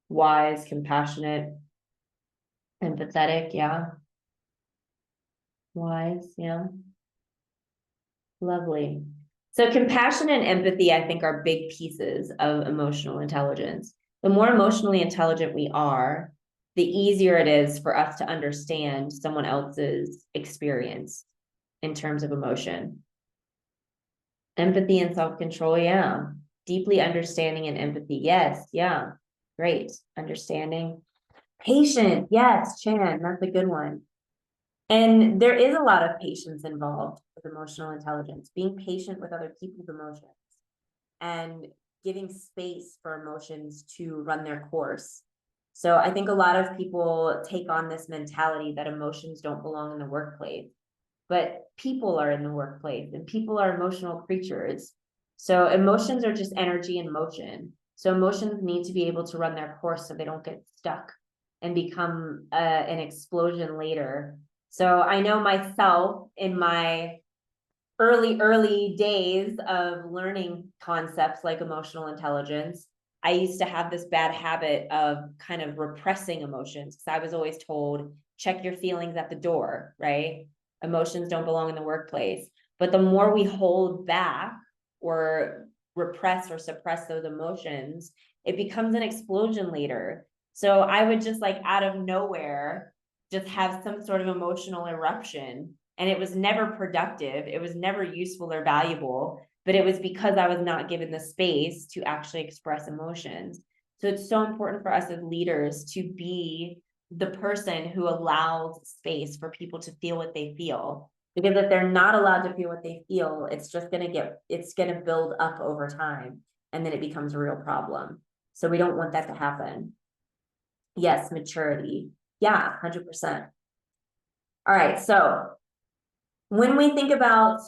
wise, compassionate, empathetic. Yeah. Wise. Yeah. Lovely. So compassion and empathy, I think, are big pieces of emotional intelligence. The more emotionally intelligent we are, the easier it is for us to understand someone else's experience in terms of emotion. Empathy and self-control, yeah. Deeply understanding and empathy, yes, yeah. Great. Understanding. Patient, yes, Chan, that's a good one. And there is a lot of patience involved with emotional intelligence, being patient with other people's emotions and giving space for emotions to run their course. So I think a lot of people take on this mentality that emotions don't belong in the workplace, but people are in the workplace and people are emotional creatures. So emotions are just energy in motion. So emotions need to be able to run their course so they don't get stuck and become an explosion later. So I know myself in my early days of learning concepts like emotional intelligence, I used to have this bad habit of kind of repressing emotions, because I was always told, check your feelings at the door, right? Emotions don't belong in the workplace. But the more we hold back or repress or suppress those emotions, it becomes an explosion later. So I would just, like, out of nowhere, just have some sort of emotional eruption, and it was never productive. It was never useful or valuable, but it was because I was not given the space to actually express emotions. So it's so important for us as leaders to be the person who allows space for people to feel what they feel. Because if they're not allowed to feel what they feel, it's going to build up over time, and then it becomes a real problem. So we don't want that to happen. Yes, maturity. Yeah, 100%. All right, so when we think about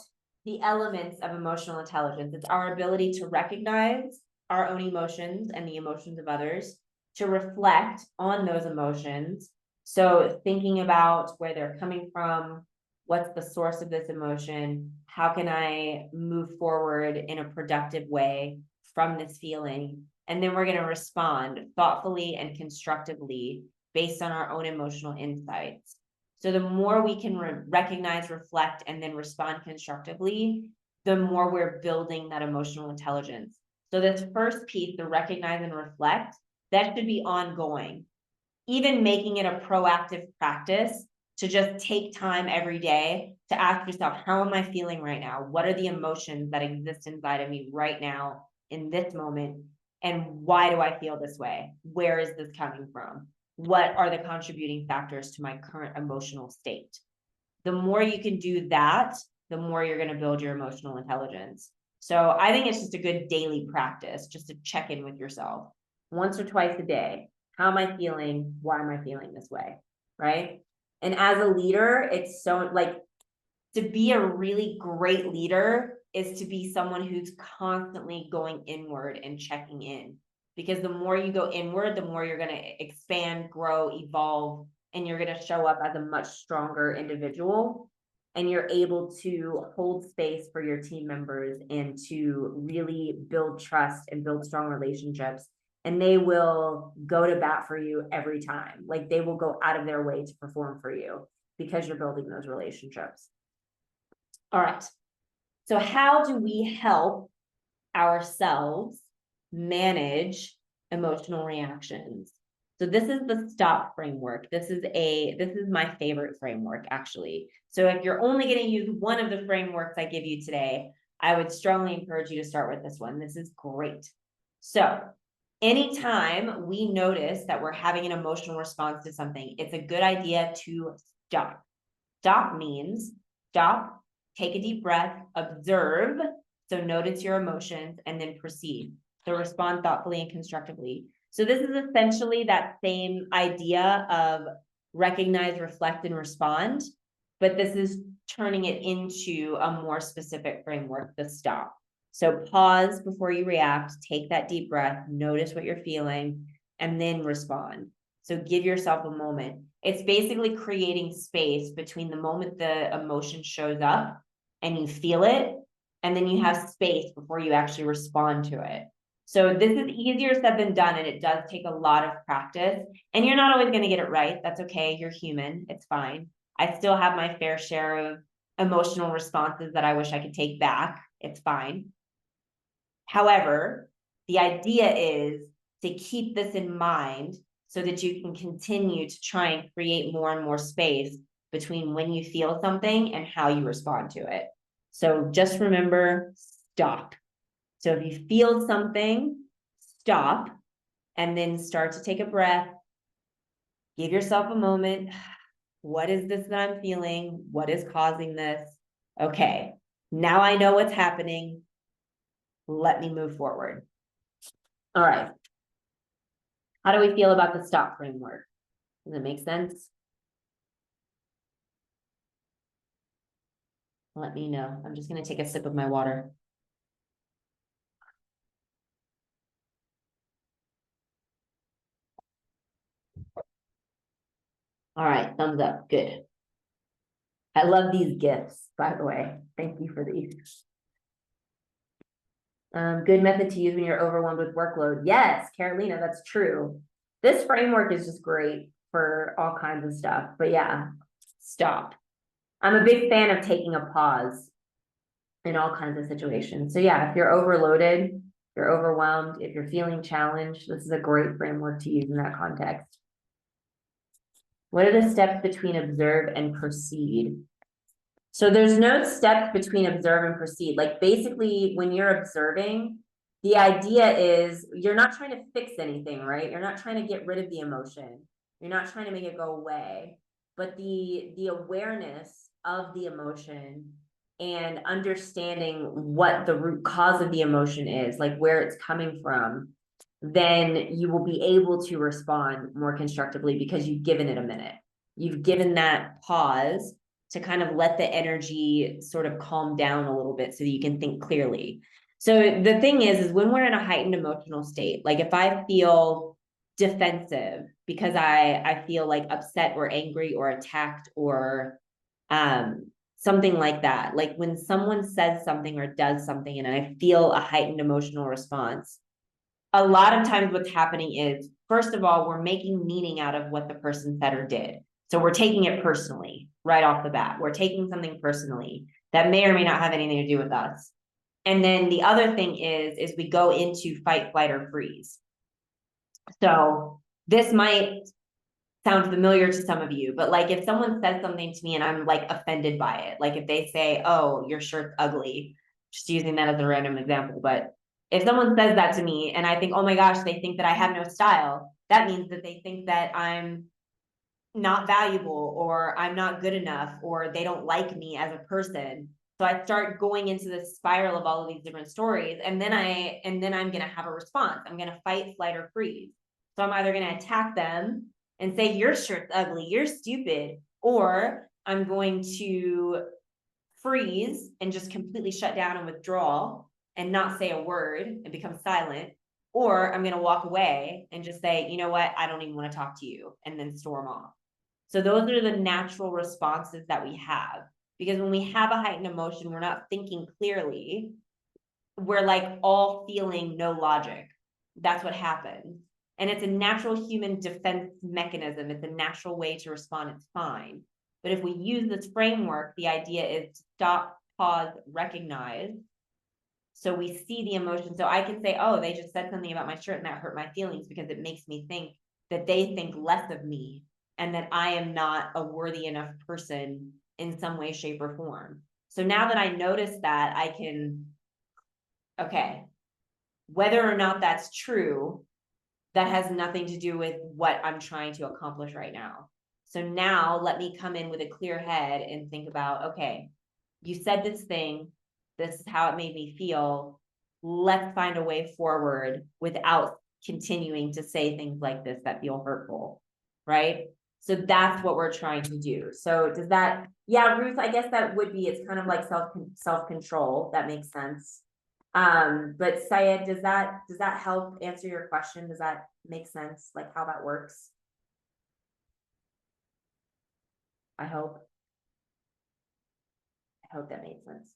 the elements of emotional intelligence, it's our ability to recognize our own emotions and the emotions of others, to reflect on those emotions. So thinking about where they're coming from, what's the source of this emotion, how can I move forward in a productive way from this feeling? And then we're going to respond thoughtfully and constructively based on our own emotional insights. So the more we can recognize, reflect, and then respond constructively, the more we're building that emotional intelligence. So this first piece, the recognize and reflect, that should be ongoing. Even making it a proactive practice to just take time every day to ask yourself, how am I feeling right now? What are the emotions that exist inside of me right now in this moment? And why do I feel this way? Where is this coming from? What are the contributing factors to my current emotional state? The more you can do that, the more you're going to build your emotional intelligence. So I think it's just a good daily practice just to check in with yourself once or twice a day. How am I feeling? Why am I feeling this way? Right? And as a leader, it's so like, to be a really great leader is to be someone who's constantly going inward and checking in. Because the more you go inward, the more you're going to expand, grow, evolve, and you're going to show up as a much stronger individual. And you're able to hold space for your team members and to really build trust and build strong relationships. And they will go to bat for you every time. Like they will go out of their way to perform for you because you're building those relationships. All right. So how do we help ourselves manage emotional reactions? So this is the STOP framework. This is my favorite framework, actually. So if you're only going to use one of the frameworks I give you today, I would strongly encourage you to start with this one. This is great. So anytime we notice that we're having an emotional response to something, it's a good idea to stop. Stop means stop, take a deep breath, observe, so notice your emotions, and then proceed. So respond thoughtfully and constructively. So this is essentially that same idea of recognize, reflect, and respond, but this is turning it into a more specific framework, the stop. So pause before you react, take that deep breath, notice what you're feeling, and then respond. So give yourself a moment. It's basically creating space between the moment the emotion shows up and you feel it, and then you have space before you actually respond to it. So this is easier said than done, and it does take a lot of practice. And you're not always going to get it right. That's okay. You're human. It's fine. I still have my fair share of emotional responses that I wish I could take back. It's fine. However, the idea is to keep this in mind so that you can continue to try and create more and more space between when you feel something and how you respond to it. So just remember, stop. So if you feel something, stop, and then start to take a breath. Give yourself a moment. What is this that I'm feeling? What is causing this? Okay, now I know what's happening. Let me move forward. All right. How do we feel about the stop framework? Does it make sense? Let me know. I'm just going to take a sip of my water. All right, thumbs up. Good. I love these gifts, by the way. Thank you for these. Good method to use when you're overwhelmed with workload. Yes, Carolina, that's true. This framework is just great for all kinds of stuff. But yeah, stop. I'm a big fan of taking a pause in all kinds of situations. So yeah, if you're overloaded, you're overwhelmed, if you're feeling challenged, this is a great framework to use in that context. What are the steps between observe and proceed? So there's no steps between observe and proceed. Like basically when you're observing, the idea is you're not trying to fix anything, right? You're not trying to get rid of the emotion. You're not trying to make it go away, but the awareness of the emotion and understanding what the root cause of the emotion is, like where it's coming from, then you will be able to respond more constructively because you've given it a minute. You've given that pause to kind of let the energy sort of calm down a little bit so that you can think clearly. So the thing is when we're in a heightened emotional state, like if I feel defensive because I feel like upset or angry or attacked or something like that, like when someone says something or does something and I feel a heightened emotional response, a lot of times what's happening is, first of all, we're making meaning out of what the person said or did. So we're taking it personally right off the bat. We're taking something personally that may or may not have anything to do with us. And then the other thing is we go into fight, flight, or freeze. So this might sound familiar to some of you, but like if someone says something to me and I'm like offended by it, like if they say, oh, your shirt's ugly, just using that as a random example, but if someone says that to me and I think, oh my gosh, they think that I have no style, that means that they think that I'm not valuable or I'm not good enough or they don't like me as a person. So I start going into this spiral of all of these different stories, and then I'm going to have a response. I'm going to fight, flight, or freeze. So I'm either going to attack them and say, your shirt's ugly, you're stupid, or I'm going to freeze and just completely shut down and withdraw and not say a word and become silent. Or I'm going to walk away and just say, you know what, I don't even want to talk to you, and then storm off. So those are the natural responses that we have. Because when we have a heightened emotion, we're not thinking clearly. We're like all feeling, no logic. That's what happens. And it's a natural human defense mechanism. It's a natural way to respond. It's fine. But if we use this framework, the idea is to stop, pause, recognize. So we see the emotion. So I can say, oh, they just said something about my shirt and that hurt my feelings, because it makes me think that they think less of me and that I am not a worthy enough person in some way, shape, or form. So now that I notice that, I can, okay, whether or not that's true, that has nothing to do with what I'm trying to accomplish right now. So now let me come in with a clear head and think about, okay, you said this thing, this is how it made me feel. Let's find a way forward without continuing to say things like this that feel hurtful, right? So that's what we're trying to do. So does that, yeah, Ruth, I guess that would be, it's kind of like self-control. That makes sense. But Syed, does that help answer your question? Does that make sense? Like how that works? I hope that made sense.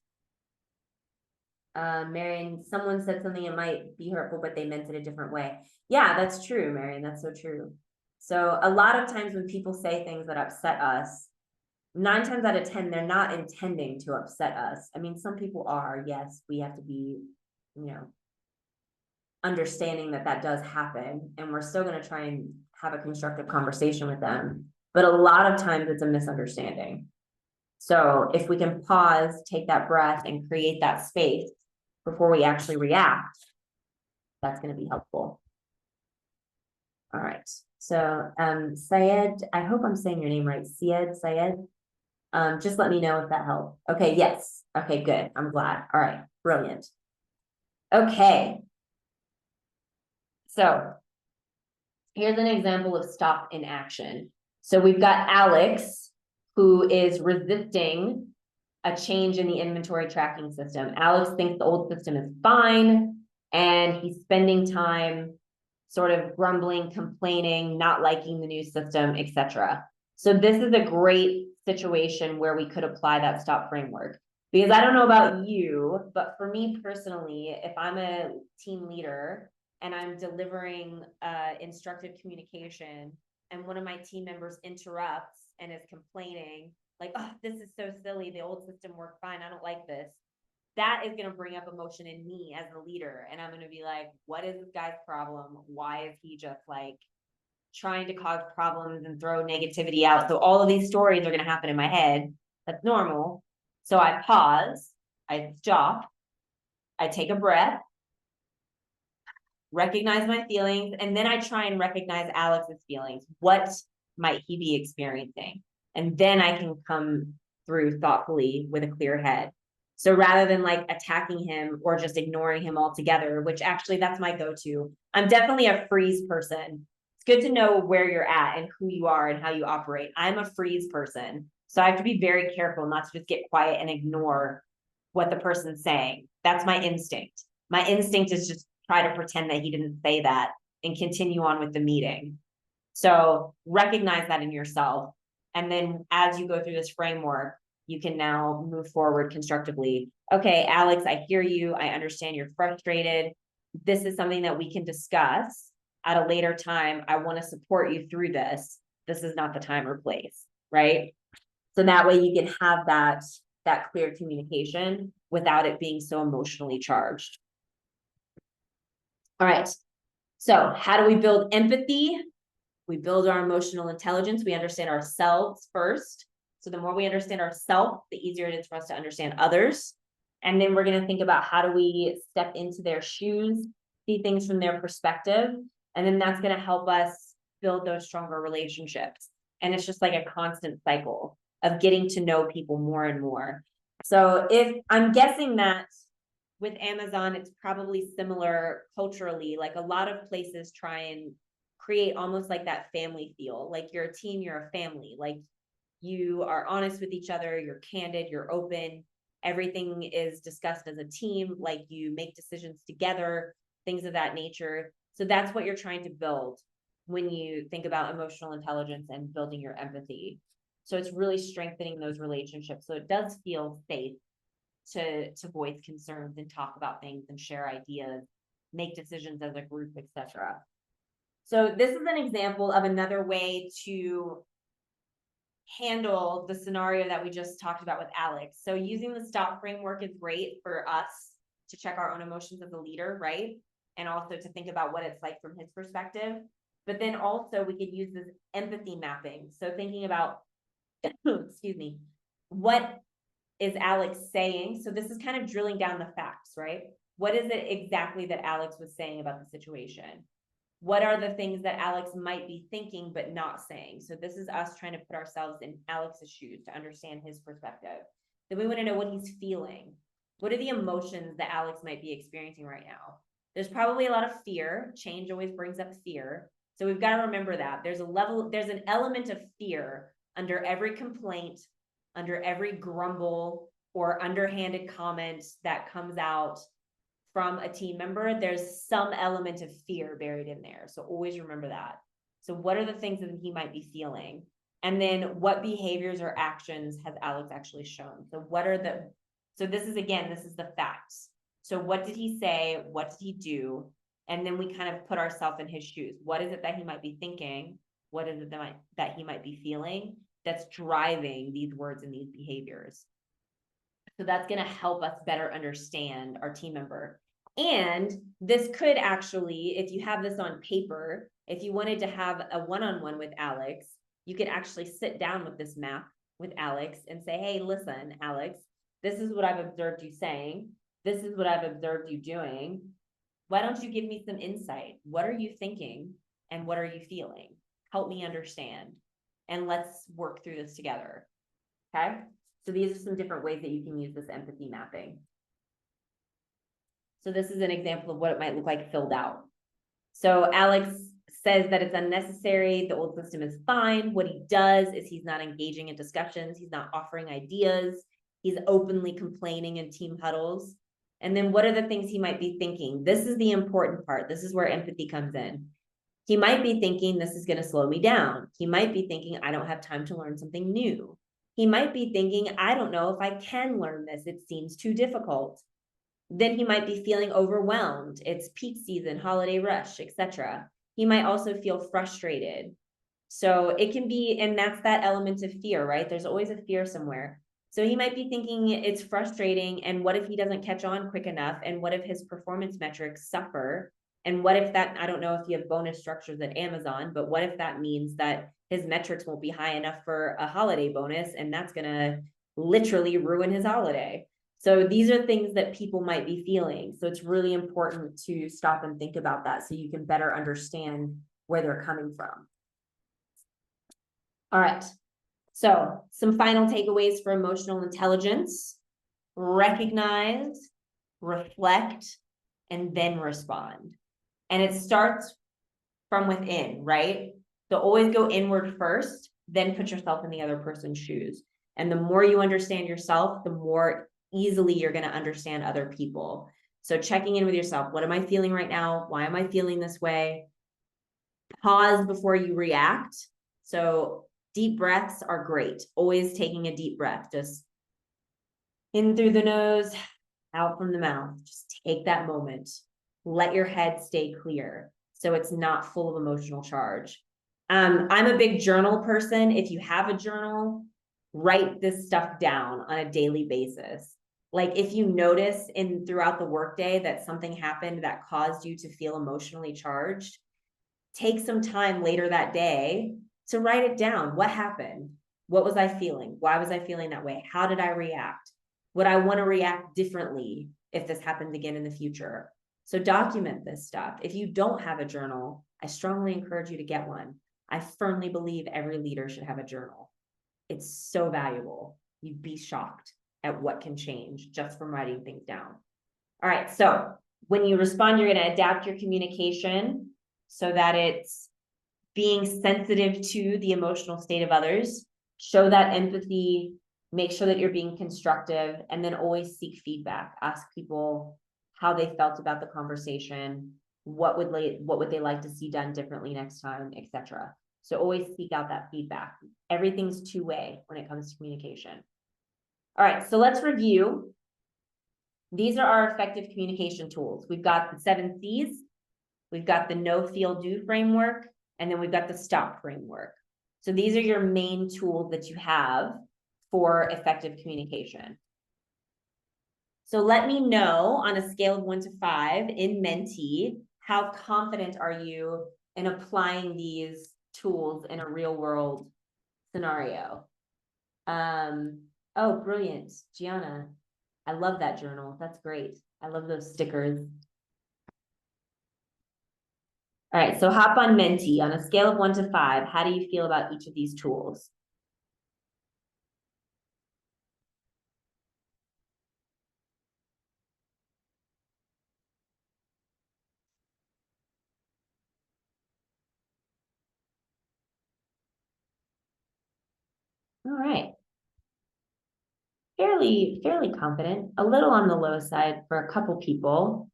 Marion, someone said something, it might be hurtful, but they meant it a different way. Yeah, that's true, Marion. That's so true. So a lot of times when people say things that upset us, 9 times out of 10, they're not intending to upset us. I mean, some people are, yes, we have to be, understanding that that does happen, and we're still going to try and have a constructive conversation with them. But a lot of times it's a misunderstanding. So if we can pause, take that breath, and create that space before we actually react, that's going to be helpful. All right. So Syed, I hope I'm saying your name right. Syed. Just let me know if that helped. Okay, yes. Okay, good. I'm glad. All right, brilliant. Okay. So here's an example of stop in action. So we've got Alex, who is resisting a change in the inventory tracking system. Alex thinks the old system is fine, and he's spending time sort of grumbling, complaining, not liking the new system, etc. So this is a great situation where we could apply that stop framework. Because I don't know about you, but for me personally, if I'm a team leader and I'm delivering instructive communication, and one of my team members interrupts and is complaining, like, oh, this is so silly, the old system worked fine, I don't like this, that is going to bring up emotion in me as a leader. And I'm going to be like, what is this guy's problem? Why is he just like trying to cause problems and throw negativity out? So all of these stories are going to happen in my head. That's normal. So I pause, I stop, I take a breath, recognize my feelings, and then I try and recognize Alex's feelings. What might he be experiencing? And then I can come through thoughtfully with a clear head. So rather than like attacking him or just ignoring him altogether, which actually that's my go-to. I'm definitely a freeze person. It's good to know where you're at and who you are and how you operate. I'm a freeze person. So I have to be very careful not to just get quiet and ignore what the person's saying. That's my instinct. My instinct is just try to pretend that he didn't say that and continue on with the meeting. So recognize that in yourself. And then as you go through this framework, you can now move forward constructively. Okay, Alex, I hear you. I understand you're frustrated. This is something that we can discuss at a later time. I want to support you through this. This is not the time or place, right? So that way you can have that clear communication without it being so emotionally charged. All right. So how do we build empathy? We build our emotional intelligence. We understand ourselves first. So the more we understand ourselves, the easier it is for us to understand others. And then we're going to think about how do we step into their shoes, see things from their perspective. And then that's going to help us build those stronger relationships. And it's just like a constant cycle of getting to know people more and more. So if I'm guessing that with Amazon, it's probably similar culturally, like a lot of places try and create almost like that family feel, like you're a team, you're a family, like you are honest with each other, you're candid, you're open, everything is discussed as a team, like you make decisions together, things of that nature. So that's what you're trying to build when you think about emotional intelligence and building your empathy. So it's really strengthening those relationships. So it does feel safe to voice concerns and talk about things and share ideas, make decisions as a group, etc. So this is an example of another way to handle the scenario that we just talked about with Alex. So using the STOP framework is great for us to check our own emotions as a leader, right? And also to think about what it's like from his perspective. But then also we could use this empathy mapping. So thinking about, excuse me, what is Alex saying? So this is kind of drilling down the facts, right? What is it exactly that Alex was saying about the situation? What are the things that Alex might be thinking but not saying? So this is us trying to put ourselves in Alex's shoes to understand his perspective. Then we want to know what he's feeling. What are the emotions that Alex might be experiencing right now? There's probably a lot of fear. Change always brings up fear. So we've got to remember that there's an element of fear under every complaint, under every grumble or underhanded comment that comes out from a team member. There's some element of fear buried in there. So always remember that. So what are the things that he might be feeling? And then what behaviors or actions has Alex actually shown? So this is the facts. So what did he say? What did he do? And then we kind of put ourselves in his shoes. What is it that he might be thinking? What is it that he might be feeling that's driving these words and these behaviors? So that's going to help us better understand our team member. And this could actually, if you have this on paper, if you wanted to have a one-on-one with Alex, you could actually sit down with this map with Alex and say, hey, listen, Alex, this is what I've observed you saying. This is what I've observed you doing. Why don't you give me some insight? What are you thinking? And what are you feeling? Help me understand. And let's work through this together. Okay? So these are some different ways that you can use this empathy mapping. So this is an example of what it might look like filled out. So Alex says that it's unnecessary. The old system is fine. What he does is he's not engaging in discussions. He's not offering ideas. He's openly complaining in team huddles. And then what are the things he might be thinking? This is the important part. This is where empathy comes in. He might be thinking, this is going to slow me down. He might be thinking, I don't have time to learn something new. He might be thinking, I don't know if I can learn this. It seems too difficult. Then he might be feeling overwhelmed. It's peak season, holiday rush, etc. He might also feel frustrated. So it can be, and that's that element of fear, right? There's always a fear somewhere. So he might be thinking it's frustrating. And what if he doesn't catch on quick enough? And what if his performance metrics suffer? And what if that, I don't know if you have bonus structures at Amazon, but what if that means that his metrics won't be high enough for a holiday bonus? And that's going to literally ruin his holiday. So these are things that people might be feeling. So it's really important to stop and think about that so you can better understand where they're coming from. All right. So some final takeaways for emotional intelligence: recognize, reflect, and then respond. And it starts from within, right? So always go inward first, then put yourself in the other person's shoes. And the more you understand yourself, the more easily you're going to understand other people. So checking in with yourself. What am I feeling right now? Why am I feeling this way? Pause before you react. So deep breaths are great. Always taking a deep breath, just in through the nose, out from the mouth. Just take that moment. Let your head stay clear so it's not full of emotional charge. I'm a big journal person. If you have a journal, write this stuff down on a daily basis. Like if you notice throughout the workday that something happened that caused you to feel emotionally charged, take some time later that day to write it down. What happened? What was I feeling? Why was I feeling that way? How did I react? Would I want to react differently if this happens again in the future? So document this stuff. If you don't have a journal, I strongly encourage you to get one. I firmly believe every leader should have a journal. It's so valuable. You'd be shocked at what can change just from writing things down. All right, so when you respond, you're going to adapt your communication so that it's being sensitive to the emotional state of others, show that empathy, make sure that you're being constructive, and then always seek feedback. Ask people how they felt about the conversation, what would they like to see done differently next time, etc. So always seek out that feedback. Everything's two-way when it comes to communication. All right, so let's review. These are our effective communication tools. We've got the 7 C's, we've got the know, feel, do framework, and then we've got the stop framework. So these are your main tools that you have for effective communication. So let me know on a scale of 1 to 5 in Menti, how confident are you in applying these tools in a real world scenario? Oh, brilliant, Gianna. I love that journal. That's great. I love those stickers. All right, so hop on Menti. On a scale of 1 to 5, how do you feel about each of these tools? All right. Fairly confident, a little on the low side for a couple people.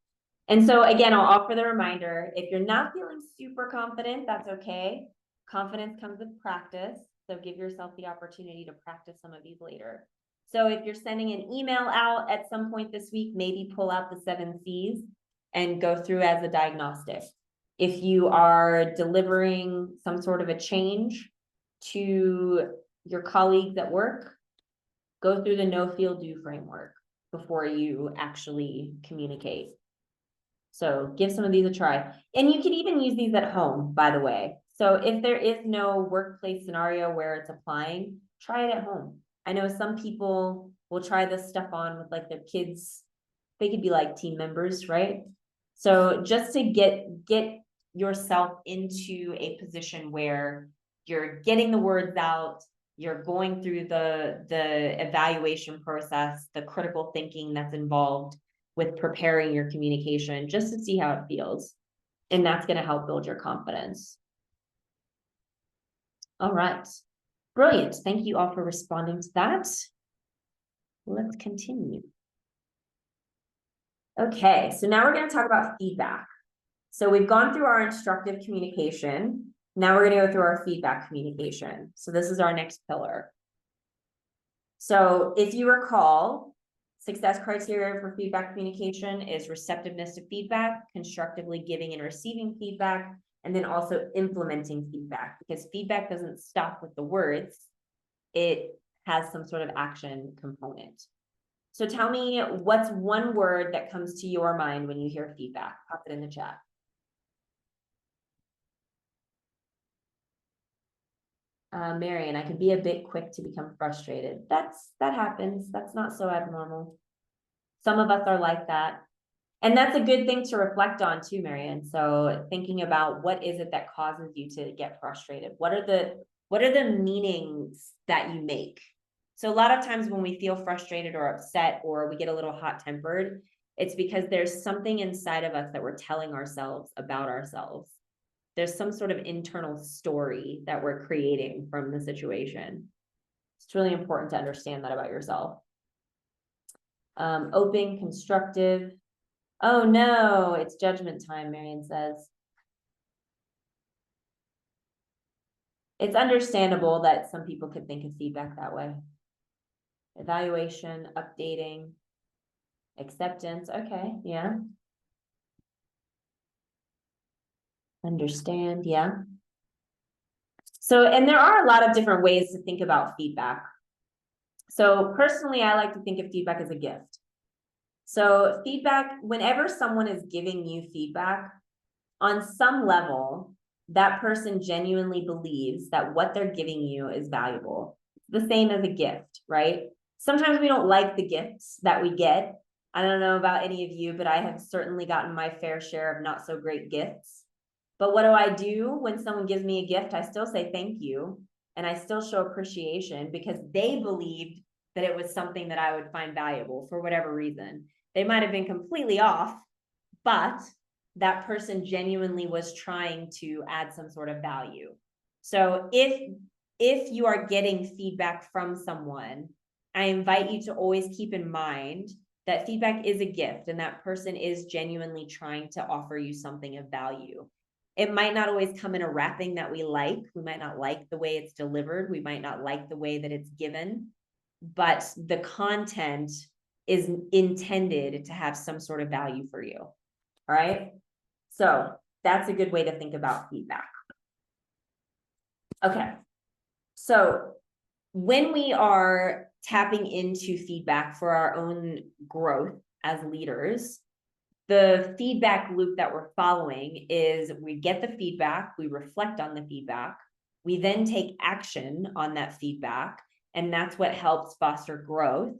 And so again, I'll offer the reminder, if you're not feeling super confident, that's okay. Confidence comes with practice. So give yourself the opportunity to practice some of these later. So if you're sending an email out at some point this week, maybe pull out the 7 C's and go through as a diagnostic. If you are delivering some sort of a change to your colleagues at work, go through the know, feel, do framework before you actually communicate. So give some of these a try. And you can even use these at home, by the way. So if there is no workplace scenario where it's applying, try it at home. I know some people will try this stuff on with like their kids. They could be like team members, right? So just to get yourself into a position where you're getting the words out, you're going through the evaluation process, the critical thinking that's involved with preparing your communication, just to see how it feels. And that's going to help build your confidence. All right. Brilliant. Thank you all for responding to that. Let's continue. Okay, so now we're going to talk about feedback. So we've gone through our instructive communication. Now we're going to go through our feedback communication. So this is our next pillar. So if you recall, success criteria for feedback communication is receptiveness to feedback, constructively giving and receiving feedback, and then also implementing feedback, because feedback doesn't stop with the words. It has some sort of action component. So tell me, what's one word that comes to your mind when you hear feedback? Pop it in the chat. Marion, I could be a bit quick to become frustrated. That happens. That's not so abnormal. Some of us are like that. And that's a good thing to reflect on too, Marion. So thinking about what is it that causes you to get frustrated? What are the meanings that you make? So a lot of times when we feel frustrated or upset or we get a little hot-tempered, it's because there's something inside of us that we're telling ourselves about ourselves. There's some sort of internal story that we're creating from the situation. It's really important to understand that about yourself. Open, constructive. Oh no, it's judgment time, Marion says. It's understandable that some people could think of feedback that way. Evaluation, updating, acceptance. Okay, yeah. Understand, yeah. So, and there are a lot of different ways to think about feedback. So personally, I like to think of feedback as a gift. So feedback, whenever someone is giving you feedback, on some level, that person genuinely believes that what they're giving you is valuable. The same as a gift, right? Sometimes we don't like the gifts that we get. I don't know about any of you, but I have certainly gotten my fair share of not so great gifts. But what do I do when someone gives me a gift? I still say thank you. And I still show appreciation because they believed that it was something that I would find valuable for whatever reason. They might have been completely off, but that person genuinely was trying to add some sort of value. So if you are getting feedback from someone, I invite you to always keep in mind that feedback is a gift and that person is genuinely trying to offer you something of value. It might not always come in a wrapping that we like. We might not like the way it's delivered. We might not like the way that it's given, but the content is intended to have some sort of value for you. All right. So that's a good way to think about feedback. Okay. So when we are tapping into feedback for our own growth as leaders, the feedback loop that we're following is we get the feedback, we reflect on the feedback, we then take action on that feedback, and that's what helps foster growth.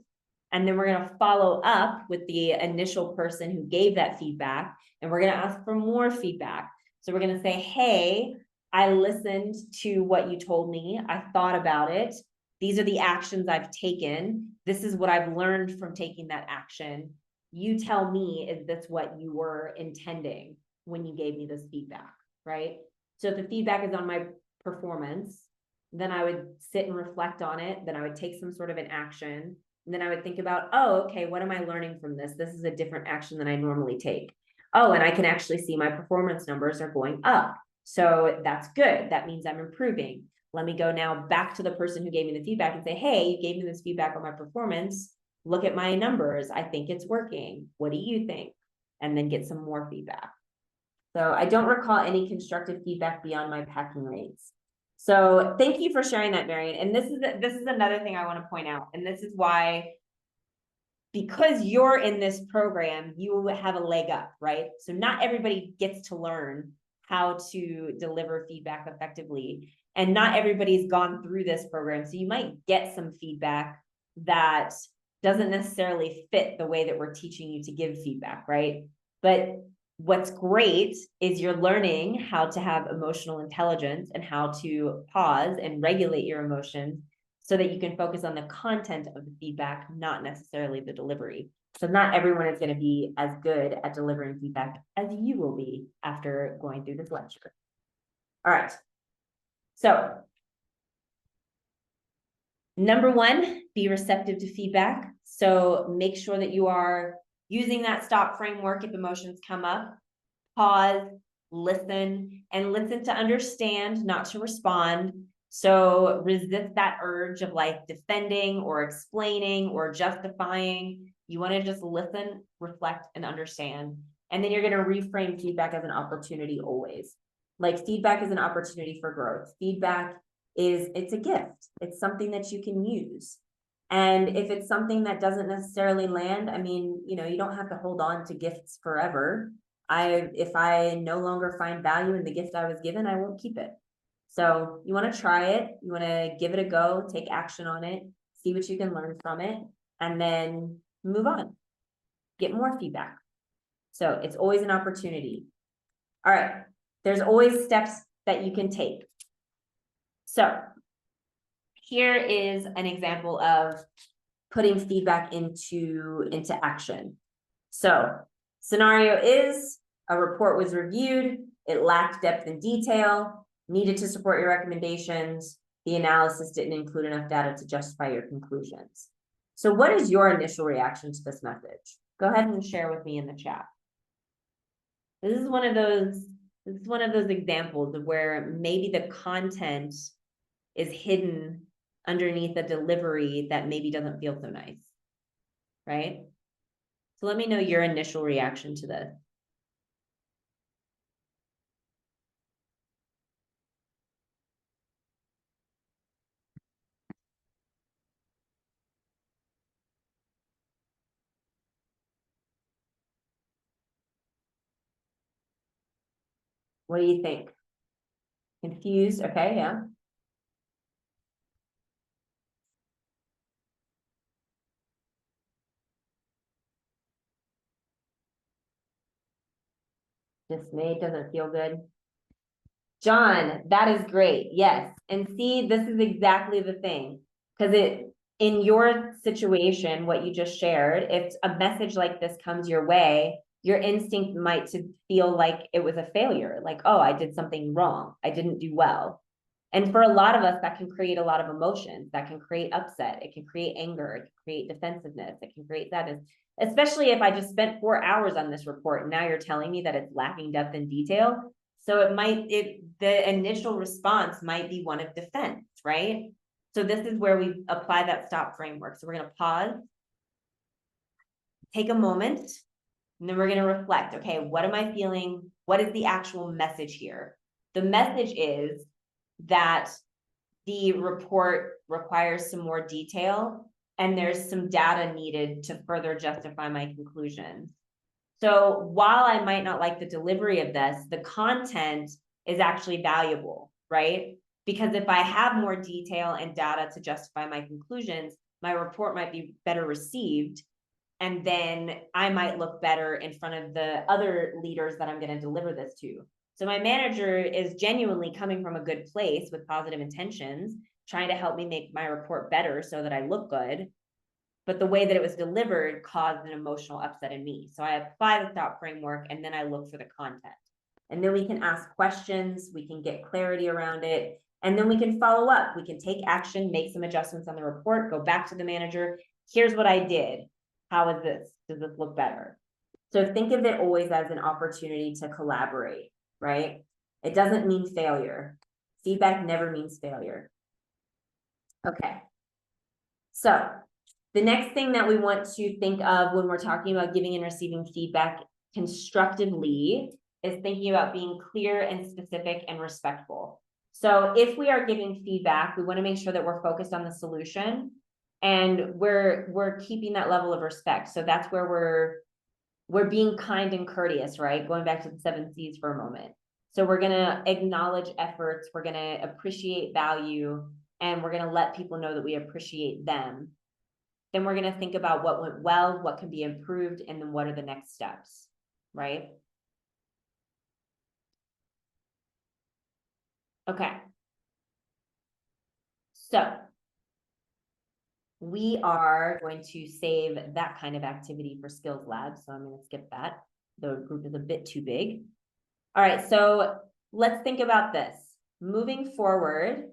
And then we're going to follow up with the initial person who gave that feedback, and we're going to ask for more feedback. So we're going to say, hey, I listened to what you told me. I thought about it. These are the actions I've taken. This is what I've learned from taking that action. You tell me, is this what you were intending when you gave me this feedback, right? So if the feedback is on my performance, then I would sit and reflect on it. Then I would take some sort of an action. And then I would think about, oh, okay, what am I learning from this? This is a different action than I normally take. Oh, and I can actually see my performance numbers are going up. So that's good. That means I'm improving. Let me go now back to the person who gave me the feedback and say, hey, you gave me this feedback on my performance. Look at my numbers. I think it's working. What do you think? And then get some more feedback. So I don't recall any constructive feedback beyond my packing rates. So thank you for sharing that, Marian. And this is another thing I want to point out. And this is why, because you're in this program, you have a leg up, right? So not everybody gets to learn how to deliver feedback effectively. And not everybody's gone through this program. So you might get some feedback that doesn't necessarily fit the way that we're teaching you to give feedback, right? But what's great is you're learning how to have emotional intelligence and how to pause and regulate your emotions so that you can focus on the content of the feedback, not necessarily the delivery. So not everyone is going to be as good at delivering feedback as you will be after going through this lecture. All right. So number one, be receptive to feedback. So make sure that you are using that stop framework if emotions come up. Pause, listen, and listen to understand, not to respond. So resist that urge of like defending or explaining or justifying. You want to just listen, reflect, and understand. And then you're going to reframe feedback as an opportunity always. Like feedback is an opportunity for growth. Feedback it's a gift. It's something that you can use. And if it's something that doesn't necessarily land, I mean, you know, you don't have to hold on to gifts forever. If I no longer find value in the gift I was given, I won't keep it. So you want to try it. You want to give it a go, take action on it, see what you can learn from it, and then move on. Get more feedback. So it's always an opportunity. All right. There's always steps that you can take. So here is an example of putting feedback into action. So scenario is a report was reviewed, it lacked depth and detail, needed to support your recommendations, the analysis didn't include enough data to justify your conclusions. So what is your initial reaction to this message? Go ahead and share with me in the chat. This is one of those examples of where maybe the content is hidden underneath a delivery that maybe doesn't feel so nice, right? So let me know your initial reaction to this. What do you think? Confused? Okay, yeah. Dismayed, doesn't feel good. John, that is great. Yes. And see, this is exactly the thing. Because in your situation, what you just shared, if a message like this comes your way, your instinct might to feel like it was a failure, like, oh, I did something wrong, I didn't do well. And for a lot of us, that can create a lot of emotions, that can create upset, it can create anger, it can create defensiveness, it can create sadness, especially if I just spent 4 hours on this report and now you're telling me that it's lacking depth and detail. So the initial response might be one of defense, right? So this is where we apply that stop framework. So we're going to pause, take a moment, and then we're going to reflect. Okay, what am I feeling? What is the actual message here? The message is that the report requires some more detail and there's some data needed to further justify my conclusions. So while I might not like the delivery of this, the content is actually valuable, right? Because if I have more detail and data to justify my conclusions, my report might be better received. And then I might look better in front of the other leaders that I'm going to deliver this to. So my manager is genuinely coming from a good place with positive intentions, trying to help me make my report better so that I look good. But the way that it was delivered caused an emotional upset in me. So I apply the stop framework and then I look for the content. And then we can ask questions, we can get clarity around it, and then we can follow up. We can take action, make some adjustments on the report, go back to the manager. Here's what I did. How is this? Does this look better? So think of it always as an opportunity to collaborate, right? It doesn't mean failure. Feedback never means failure. Okay. So the next thing that we want to think of when we're talking about giving and receiving feedback constructively is thinking about being clear and specific and respectful. So if we are giving feedback, we want to make sure that we're focused on the solution and we're keeping that level of respect. So that's where we're being kind and courteous, right? Going back to the 7 C's for a moment. So we're going to acknowledge efforts, we're going to appreciate value, and we're going to let people know that we appreciate them. Then we're going to think about what went well, what can be improved, and then what are the next steps, right? Okay. So we are going to save that kind of activity for skills lab. So I'm going to skip that. The group is a bit too big. All right. So let's think about this. Moving forward,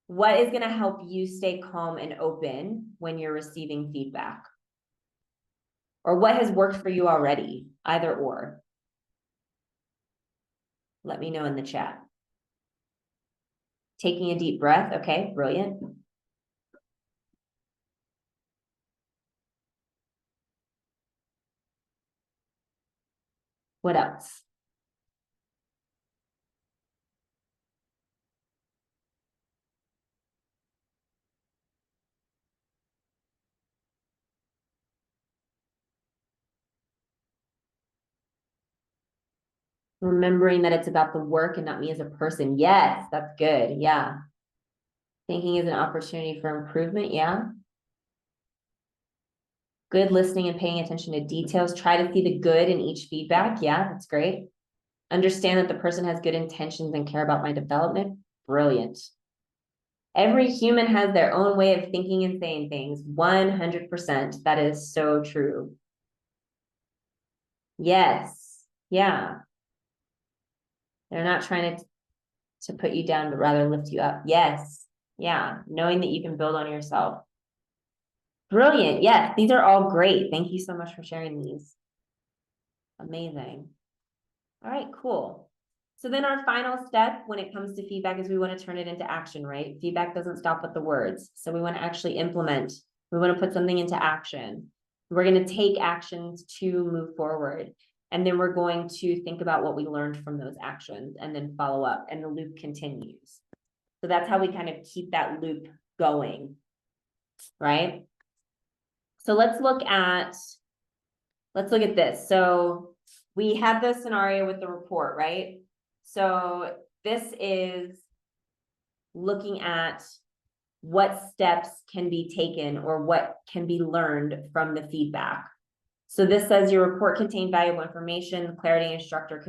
what is going to help you stay calm and open when you're receiving feedback? Or what has worked for you already, either or? Let me know in the chat. Taking a deep breath. Okay, brilliant. What else? Remembering that it's about the work and not me as a person. Yes, that's good. Yeah. Thinking is an opportunity for improvement. Yeah. Good listening and paying attention to details. Try to see the good in each feedback. Yeah, that's great. Understand that the person has good intentions and care about my development. Brilliant. Every human has their own way of thinking and saying things. 100%. That is so true. Yes. Yeah. They're not trying to put you down, but rather lift you up. Yes. Yeah. Knowing that you can build on yourself. Brilliant. Yes. These are all great. Thank you so much for sharing these. Amazing. All right, cool. So then our final step when it comes to feedback is we want to turn it into action, right? Feedback doesn't stop with the words. So we want to actually implement. We want to put something into action. We're going to take actions to move forward. And then we're going to think about what we learned from those actions and then follow up, and the loop continues. So that's how we kind of keep that loop going, right? So let's look at this. So we have the scenario with the report, right? So this is looking at what steps can be taken or what can be learned from the feedback. So this says your report contained valuable information, clarity and structure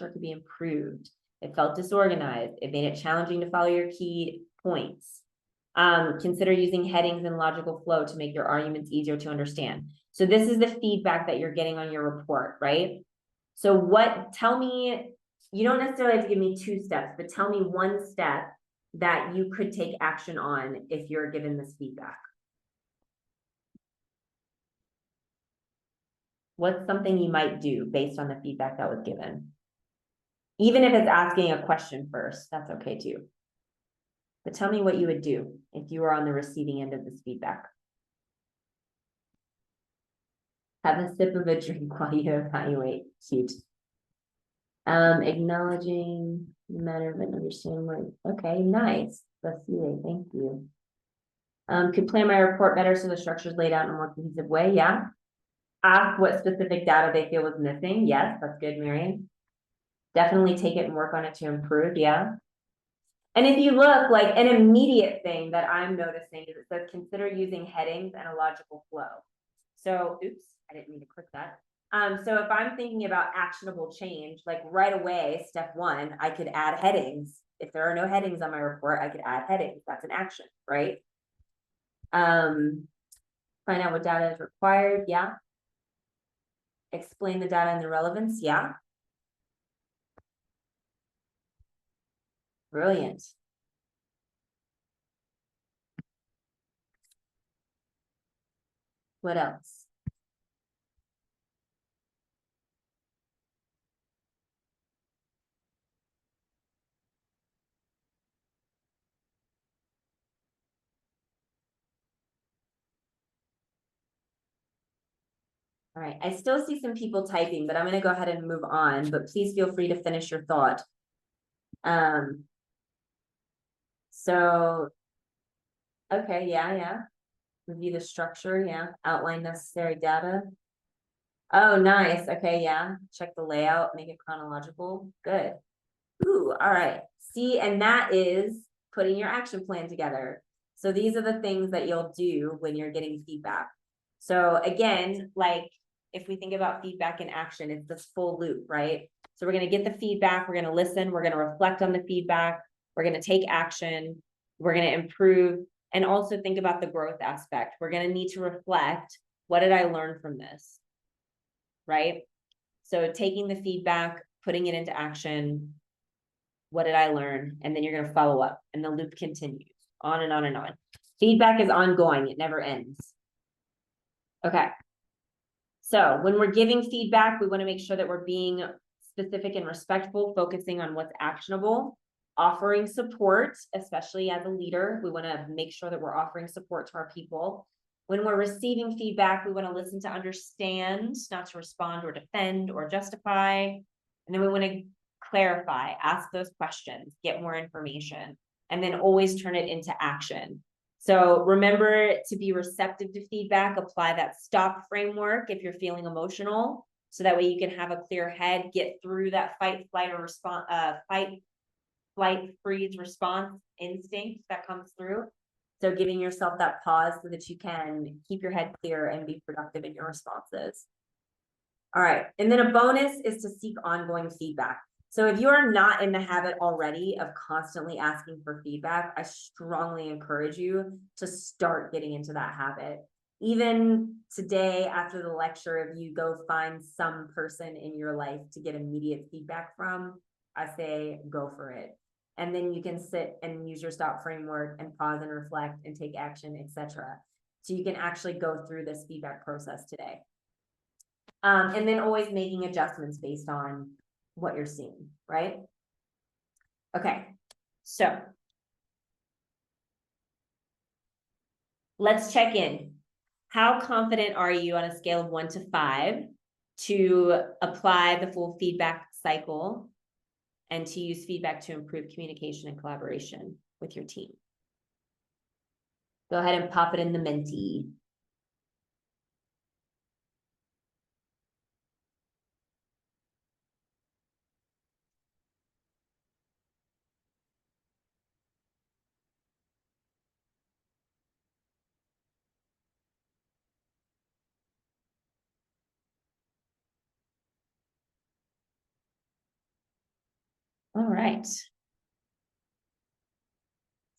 could be improved. It felt disorganized. It made it challenging to follow your key points. Consider using headings and logical flow to make your arguments easier to understand. So this is the feedback that you're getting on your report, right? So tell me, you don't necessarily have to give me 2 steps, but tell me 1 step that you could take action on if you're given this feedback. What's something you might do based on the feedback that was given? Even if it's asking a question first, that's okay too. But tell me what you would do if you were on the receiving end of this feedback. Have a sip of a drink while you evaluate. Cute. Acknowledging matter of understanding word. Okay, nice. Let's see it. Thank you. Could plan my report better so the structure is laid out in a more cohesive way. Yeah. Ask what specific data they feel was missing. Yes, that's good, Marion. Definitely take it and work on it to improve. Yeah. And if you look, like an immediate thing that I'm noticing is it says consider using headings and a logical flow. So, oops, I didn't mean to click that. So if I'm thinking about actionable change, like right away, step 1, I could add headings. If there are no headings on my report, I could add headings. That's an action, right? Find out what data is required. Yeah. Explain the data and the relevance. Yeah. Brilliant. What else? All right, I still see some people typing, but I'm going to go ahead and move on, but please feel free to finish your thought. So, okay, yeah. Review the structure, yeah. Outline necessary data. Oh, nice. Okay, yeah. Check the layout, make it chronological. Good. Ooh, all right. See, and that is putting your action plan together. So these are the things that you'll do when you're getting feedback. So again, like if we think about feedback in action, it's this full loop, right? So we're going to get the feedback, we're going to listen, we're going to reflect on the feedback, we're going to take action, we're going to improve, and also think about the growth aspect. We're going to need to reflect, what did I learn from this? Right? So taking the feedback, putting it into action, what did I learn? And then you're going to follow up, and the loop continues on and on and on. Feedback is ongoing. It never ends. Okay. So when we're giving feedback, we want to make sure that we're being specific and respectful, focusing on what's actionable, offering support, especially as a leader. We want to make sure that we're offering support to our people. When we're receiving feedback, we want to listen to understand, not to respond or defend or justify. And then we want to clarify, ask those questions, get more information, and then always turn it into action. So remember to be receptive to feedback, apply that stop framework if you're feeling emotional, so that way you can have a clear head, get through that fight, flight, or response, fight, flight, freeze response instinct that comes through. So giving yourself that pause so that you can keep your head clear and be productive in your responses. All right, and then a bonus is to seek ongoing feedback. So if you are not in the habit already of constantly asking for feedback, I strongly encourage you to start getting into that habit. Even today, after the lecture, if you go find some person in your life to get immediate feedback from, I say go for it. And then you can sit and use your stop framework and pause and reflect and take action, etc. So you can actually go through this feedback process today. And then always making adjustments based on what you're seeing, right? Okay, so let's check in. How confident are you on a scale of 1 to 5 to apply the full feedback cycle and to use feedback to improve communication and collaboration with your team? Go ahead and pop it in the Menti. All right.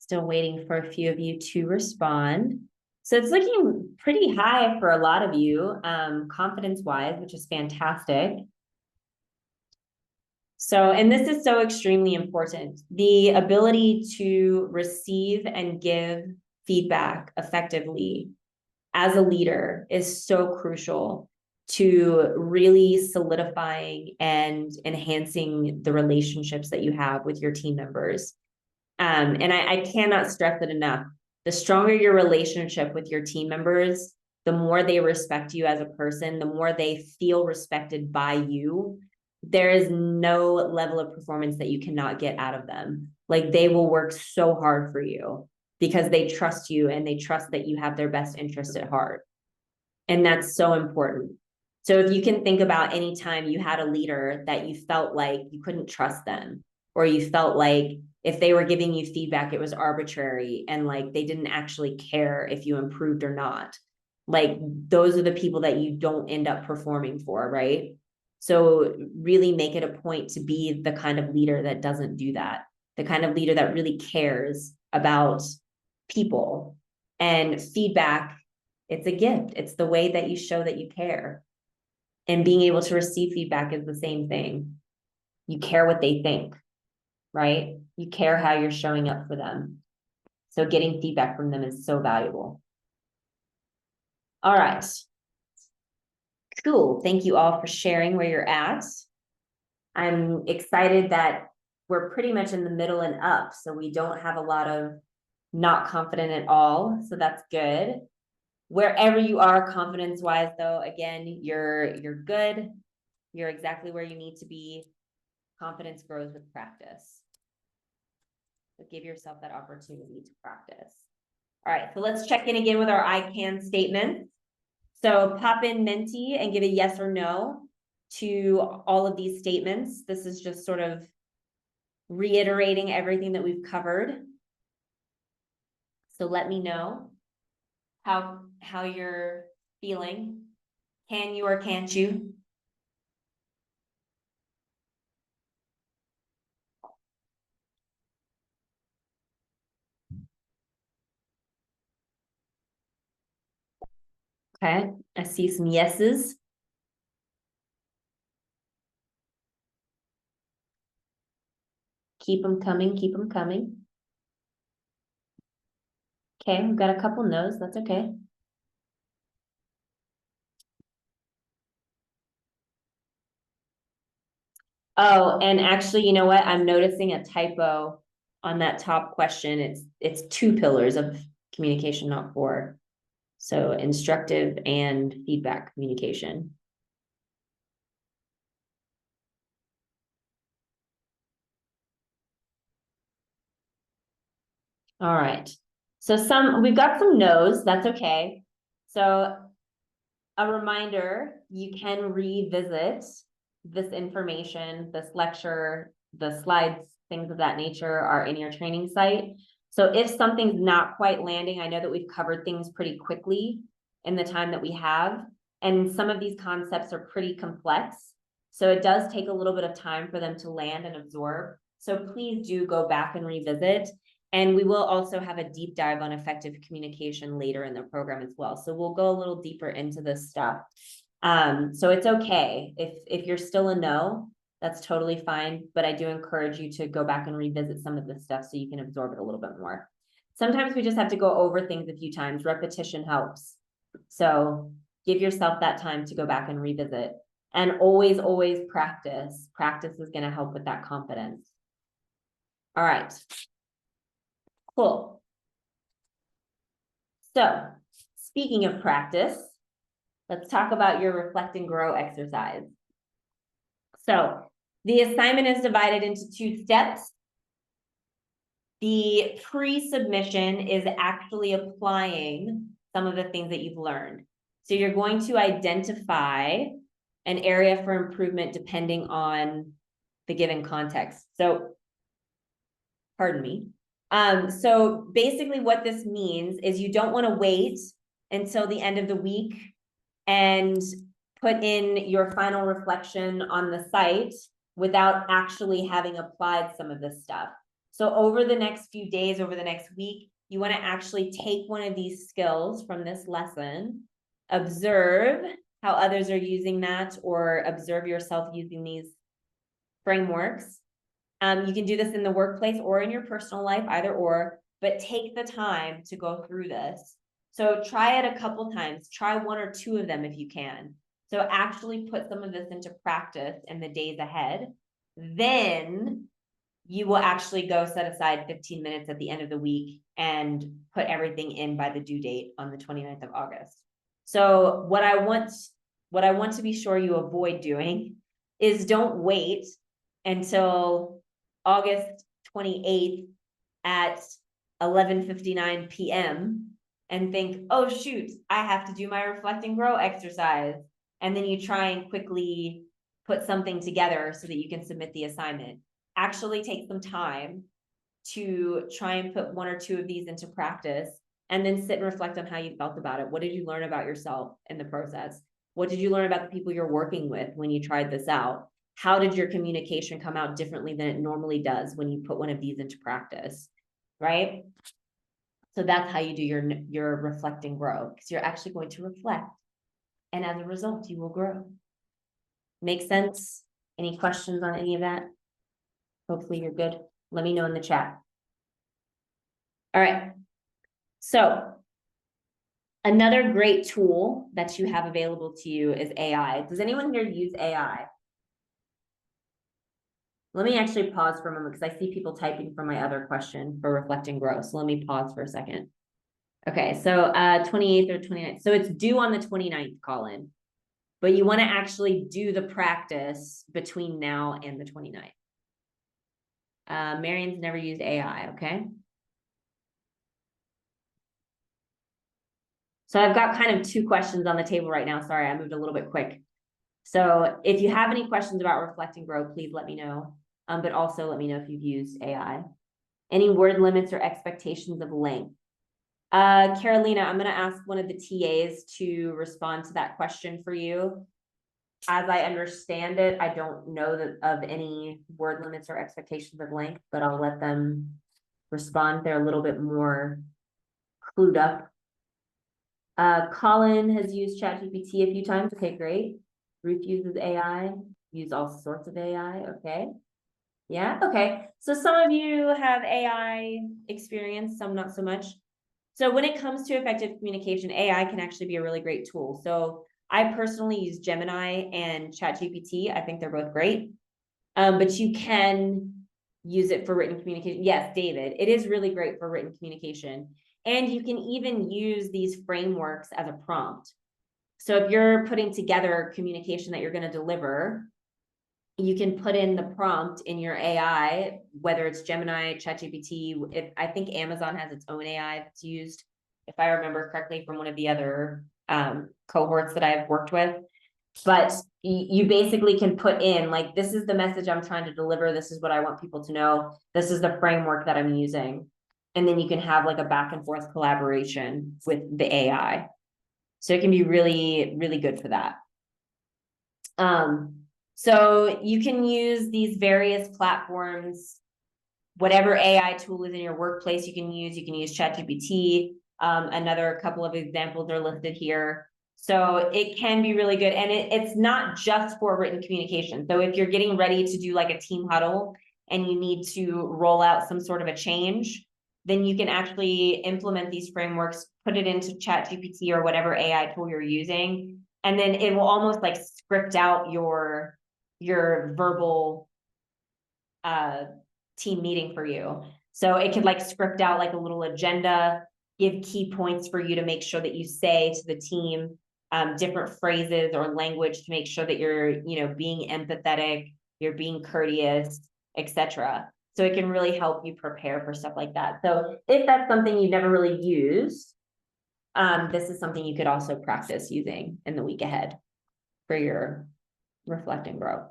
Still waiting for a few of you to respond. So it's looking pretty high for a lot of you, confidence-wise, which is fantastic. So, and this is so extremely important. The ability to receive and give feedback effectively as a leader is so crucial to really solidifying and enhancing the relationships that you have with your team members. And I cannot stress it enough. The stronger your relationship with your team members, the more they respect you as a person, the more they feel respected by you. There is no level of performance that you cannot get out of them. Like, they will work so hard for you because they trust you and they trust that you have their best interest at heart. And that's so important. So if you can think about any time you had a leader that you felt like you couldn't trust them, or you felt like if they were giving you feedback, it was arbitrary and like they didn't actually care if you improved or not. Like, those are the people that you don't end up performing for, right? So really make it a point to be the kind of leader that doesn't do that, the kind of leader that really cares about people. And feedback, it's a gift. It's the way that you show that you care. And being able to receive feedback is the same thing. You care what they think, right? You care how you're showing up for them. So getting feedback from them is so valuable. All right. Cool. Thank you all for sharing where you're at. I'm excited that we're pretty much in the middle and up, so we don't have a lot of not confident at all. So that's good. Wherever you are confidence-wise, though, again, you're good. You're exactly where you need to be. Confidence grows with practice. So give yourself that opportunity to practice. All right, so let's check in again with our I can statements. So pop in Menti and give a yes or no to all of these statements. This is just sort of reiterating everything that we've covered. So let me know how you're feeling. Can you or can't you? Okay, I see some yeses. Keep them coming, keep them coming. Okay, we've got a couple no's, that's okay. Oh, and actually, you know what? I'm noticing a typo on that top question. It's 2 pillars of communication, not 4. So instructive and feedback communication. All right. So we've got some no's, that's okay. So a reminder, you can revisit this information, this lecture, the slides, things of that nature are in your training site. So if something's not quite landing, I know that we've covered things pretty quickly in the time that we have, and some of these concepts are pretty complex. So it does take a little bit of time for them to land and absorb. So please do go back and revisit. And we will also have a deep dive on effective communication later in the program as well. So we'll go a little deeper into this stuff. So it's okay. If you're still a no, that's totally fine. But I do encourage you to go back and revisit some of this stuff so you can absorb it a little bit more. Sometimes we just have to go over things a few times. Repetition helps. So give yourself that time to go back and revisit. And always, always practice. Practice is going to help with that confidence. All right. Cool. So speaking of practice, let's talk about your reflect and grow exercise. So the assignment is divided into 2 steps. The pre-submission is actually applying some of the things that you've learned. So you're going to identify an area for improvement depending on the given context. So, pardon me. So basically what this means is you don't want to wait until the end of the week and put in your final reflection on the site without actually having applied some of this stuff. So over the next few days, over the next week, you want to actually take one of these skills from this lesson, observe how others are using that, or observe yourself using these frameworks. You can do this in the workplace or in your personal life, either or, but take the time to go through this. So try it a couple times, try one or two of them if you can. So actually put some of this into practice in the days ahead. Then you will actually go set aside 15 minutes at the end of the week and put everything in by the due date on the 29th of August. So what I want to be sure you avoid doing is don't wait until August 28th at 11:59 p.m. and think, oh shoot, I have to do my reflect and grow exercise. And then you try and quickly put something together so that you can submit the assignment. Actually take some time to try and put one or two of these into practice, and then sit and reflect on how you felt about it. What did you learn about yourself in the process? What did you learn about the people you're working with when you tried this out? How did your communication come out differently than it normally does when you put one of these into practice, right? So that's how you do your reflect and grow, because you're actually going to reflect, and as a result, you will grow. Make sense? Any questions on any of that? Hopefully you're good. Let me know in the chat. All right. So another great tool that you have available to you is AI. Does anyone here use AI? Let me actually pause for a moment because I see people typing for my other question for reflect and grow. So let me pause for a second. Okay, so 28th or 29th. So it's due on the 29th, Colin. But you want to actually do the practice between now and the 29th. Marion's never used AI, okay? So I've got kind of two questions on the table right now. Sorry, I moved a little bit quick. So if you have any questions about reflect and grow, please let me know. But also let me know if you've used AI. Any word limits or expectations of length? Carolina, I'm going to ask one of the TAs to respond to that question for you. As I understand it, I don't know of any word limits or expectations of length, but I'll let them respond. They're a little bit more clued up. Colin has used ChatGPT a few times. Okay, great. Ruth uses AI, use all sorts of AI. Okay. Yeah, okay. So some of you have AI experience, some not so much. So when it comes to effective communication, AI can actually be a really great tool. So I personally use Gemini and ChatGPT. I think they're both great. But you can use it for written communication. Yes, David, it is really great for written communication. And you can even use these frameworks as a prompt. So if you're putting together communication that you're going to deliver, you can put in the prompt in your AI, whether it's Gemini, ChatGPT. I think Amazon has its own AI that's used, if I remember correctly, from one of the other cohorts that I've worked with. But you basically can put in, like, this is the message I'm trying to deliver. This is what I want people to know. This is the framework that I'm using. And then you can have like a back and forth collaboration with the AI. So it can be really, really good for that. So you can use these various platforms, whatever AI tool is in your workplace, you can use ChatGPT. Another couple of examples are listed here. So it can be really good. And it's not just for written communication. So if you're getting ready to do like a team huddle and you need to roll out some sort of a change, then you can actually implement these frameworks, put it into ChatGPT or whatever AI tool you're using. And then it will almost like script out your verbal team meeting for you. So it could like script out like a little agenda, give key points for you to make sure that you say to the team, different phrases or language to make sure that you're, being empathetic, you're being courteous, etc. So it can really help you prepare for stuff like that. So if that's something you've never really used, this is something you could also practice using in the week ahead for your reflect and grow.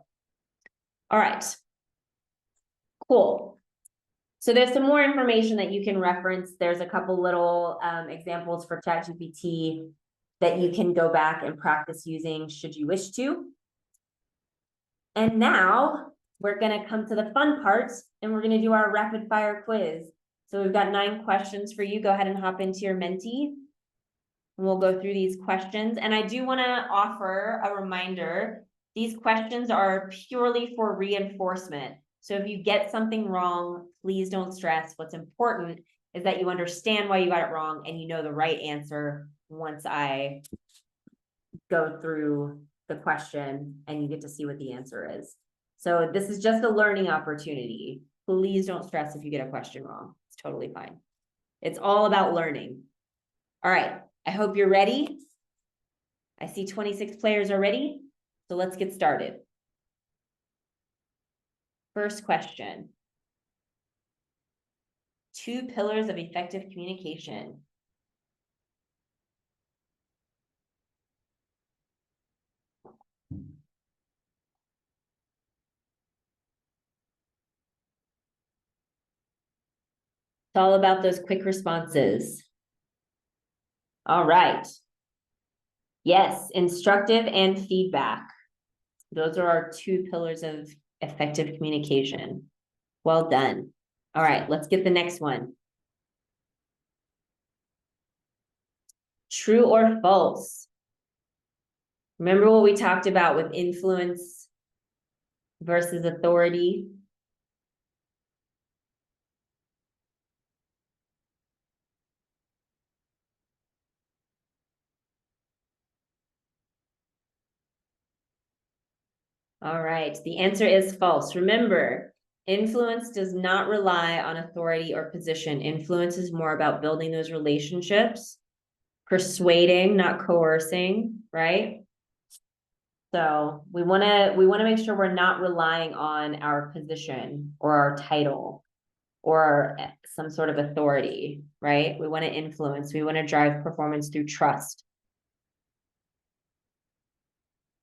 All right. Cool. So there's some more information that you can reference. There's a couple little examples for ChatGPT that you can go back and practice using should you wish to. And now we're going to come to the fun part and we're gonna do our rapid fire quiz. So we've got 9 questions for you. Go ahead and hop into your Menti. And we'll go through these questions. And I do wanna offer a reminder, these questions are purely for reinforcement. So if you get something wrong, please don't stress. What's important is that you understand why you got it wrong and you know the right answer once I go through the question and you get to see what the answer is. So this is just a learning opportunity. Please don't stress if you get a question wrong. It's totally fine. It's all about learning. All right, I hope you're ready. I see 26 players already, so let's get started. First question. 2 pillars of effective communication. It's all about those quick responses. All right. Yes, instructive and feedback. Those are our 2 pillars of effective communication. Well done. All right, let's get the next one. True or false? Remember what we talked about with influence versus authority? All right, the answer is false. Remember, influence does not rely on authority or position. Influence is more about building those relationships, persuading, not coercing, right? So we want to make sure we're not relying on our position or our title or some sort of authority, right? We want to influence. We want to drive performance through trust.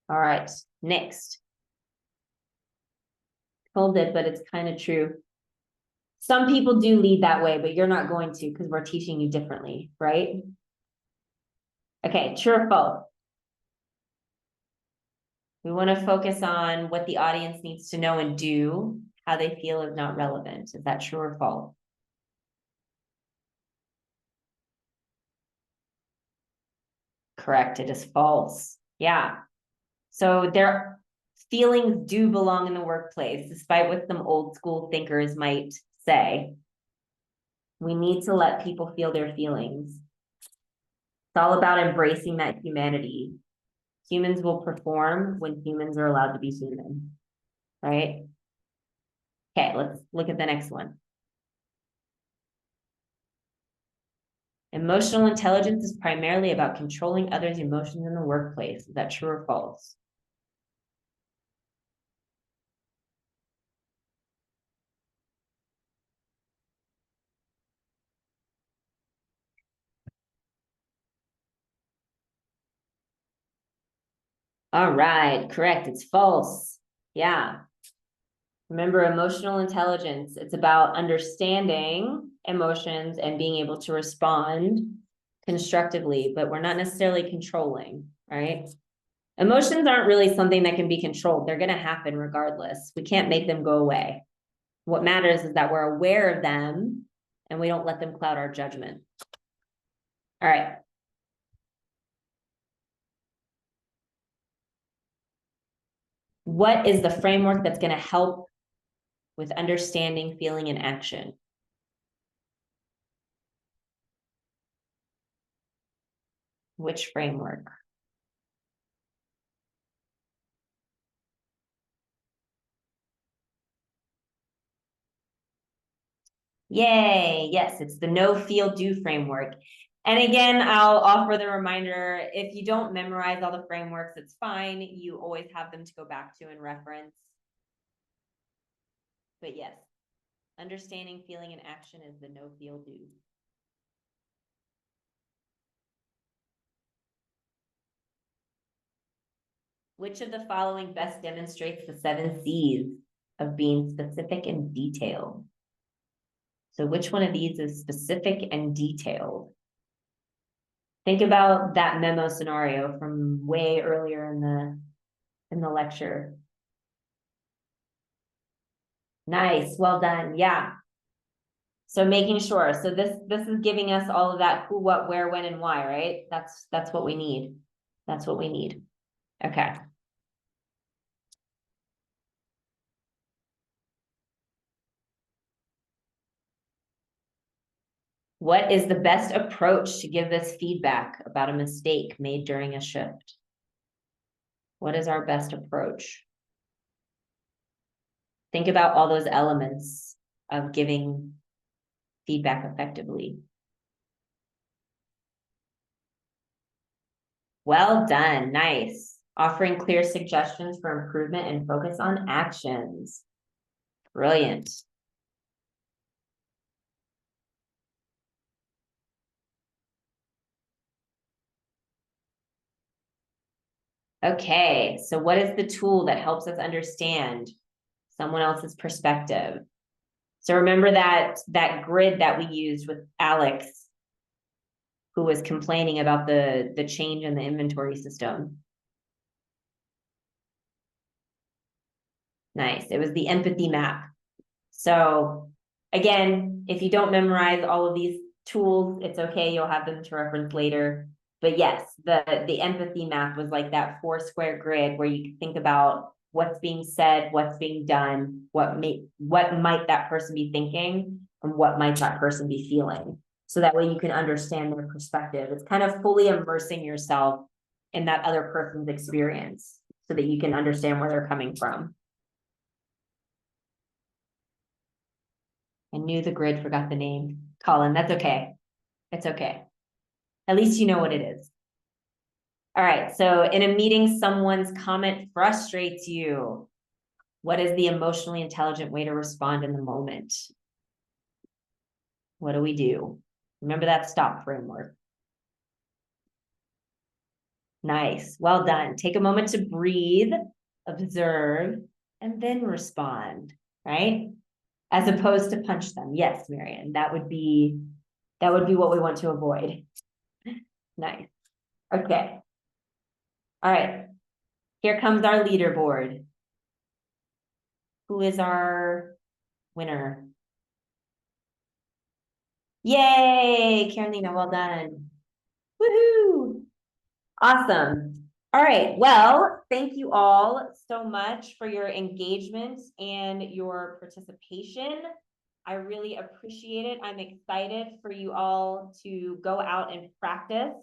All right, next. Told it, but it's kind of true. Some people do lead that way, but you're not going to because we're teaching you differently, right? Okay, true or false? We want to focus on what the audience needs to know and do. How they feel is not relevant. Is that true or false? Correct, it is false. Yeah. So their feelings do belong in the workplace, despite what some old school thinkers might say. We need to let people feel their feelings. It's all about embracing that humanity. Humans will perform when humans are allowed to be human, right? Okay, let's look at the next one. Emotional intelligence is primarily about controlling others' emotions in the workplace. Is that true or false? All right, correct. It's false. Yeah. Remember, emotional intelligence, it's about understanding emotions and being able to respond constructively, but we're not necessarily controlling, right? Emotions aren't really something that can be controlled. They're going to happen regardless. We can't make them go away. What matters is that we're aware of them and we don't let them cloud our judgment. All right. What is the framework that's going to help with understanding, feeling, and action? Which framework? Yay, yes, it's the know, feel, do framework. And again, I'll offer the reminder, if you don't memorize all the frameworks, it's fine. You always have them to go back to and reference. But yes, understanding, feeling, and action is the know, feel, do. Which of the following best demonstrates the 7 C's of being specific and detailed? So which one of these is specific and detailed? Think about that memo scenario from way earlier in the lecture. Nice, well done, yeah. So making sure, so this is giving us all of that who, what, where, when, and why, right? That's what we need. That's what we need. Okay. What is the best approach to give this feedback about a mistake made during a shift? What is our best approach? Think about all those elements of giving feedback effectively. Well done, nice. Offering clear suggestions for improvement and focus on actions. Brilliant. Okay, so what is the tool that helps us understand someone else's perspective? So remember that grid that we used with Alex, who was complaining about the change in the inventory system. Nice. It was the empathy map. So again, if you don't memorize all of these tools, it's okay. You'll have them to reference later. But yes, the empathy map was like that 4-square grid where you can think about what's being said, what's being done, what might that person be thinking, and what might that person be feeling. So that way you can understand their perspective. It's kind of fully immersing yourself in that other person's experience so that you can understand where they're coming from. I knew the grid forgot the name. Colin, that's okay. It's okay. At least you know what it is. All right, so in a meeting, someone's comment frustrates you. What is the emotionally intelligent way to respond in the moment? What do we do? Remember that stop framework. Nice, well done. Take a moment to breathe, observe, and then respond, right? As opposed to punch them. Yes, Marian, that would be what we want to avoid. Nice. Okay. All right. Here comes our leaderboard. Who is our winner? Yay, Carolina, well done. Woohoo! Awesome. All right, well, thank you all so much for your engagement and your participation. I really appreciate it. I'm excited for you all to go out and practice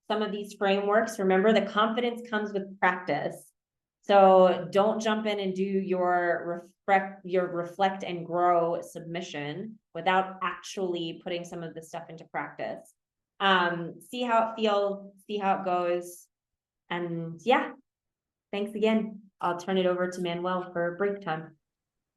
some of these frameworks. Remember, the confidence comes with practice. So don't jump in and do your reflect and grow submission without actually putting some of this stuff into practice. See how it feels, see how it goes. And yeah, thanks again. I'll turn it over to Manuel for break time.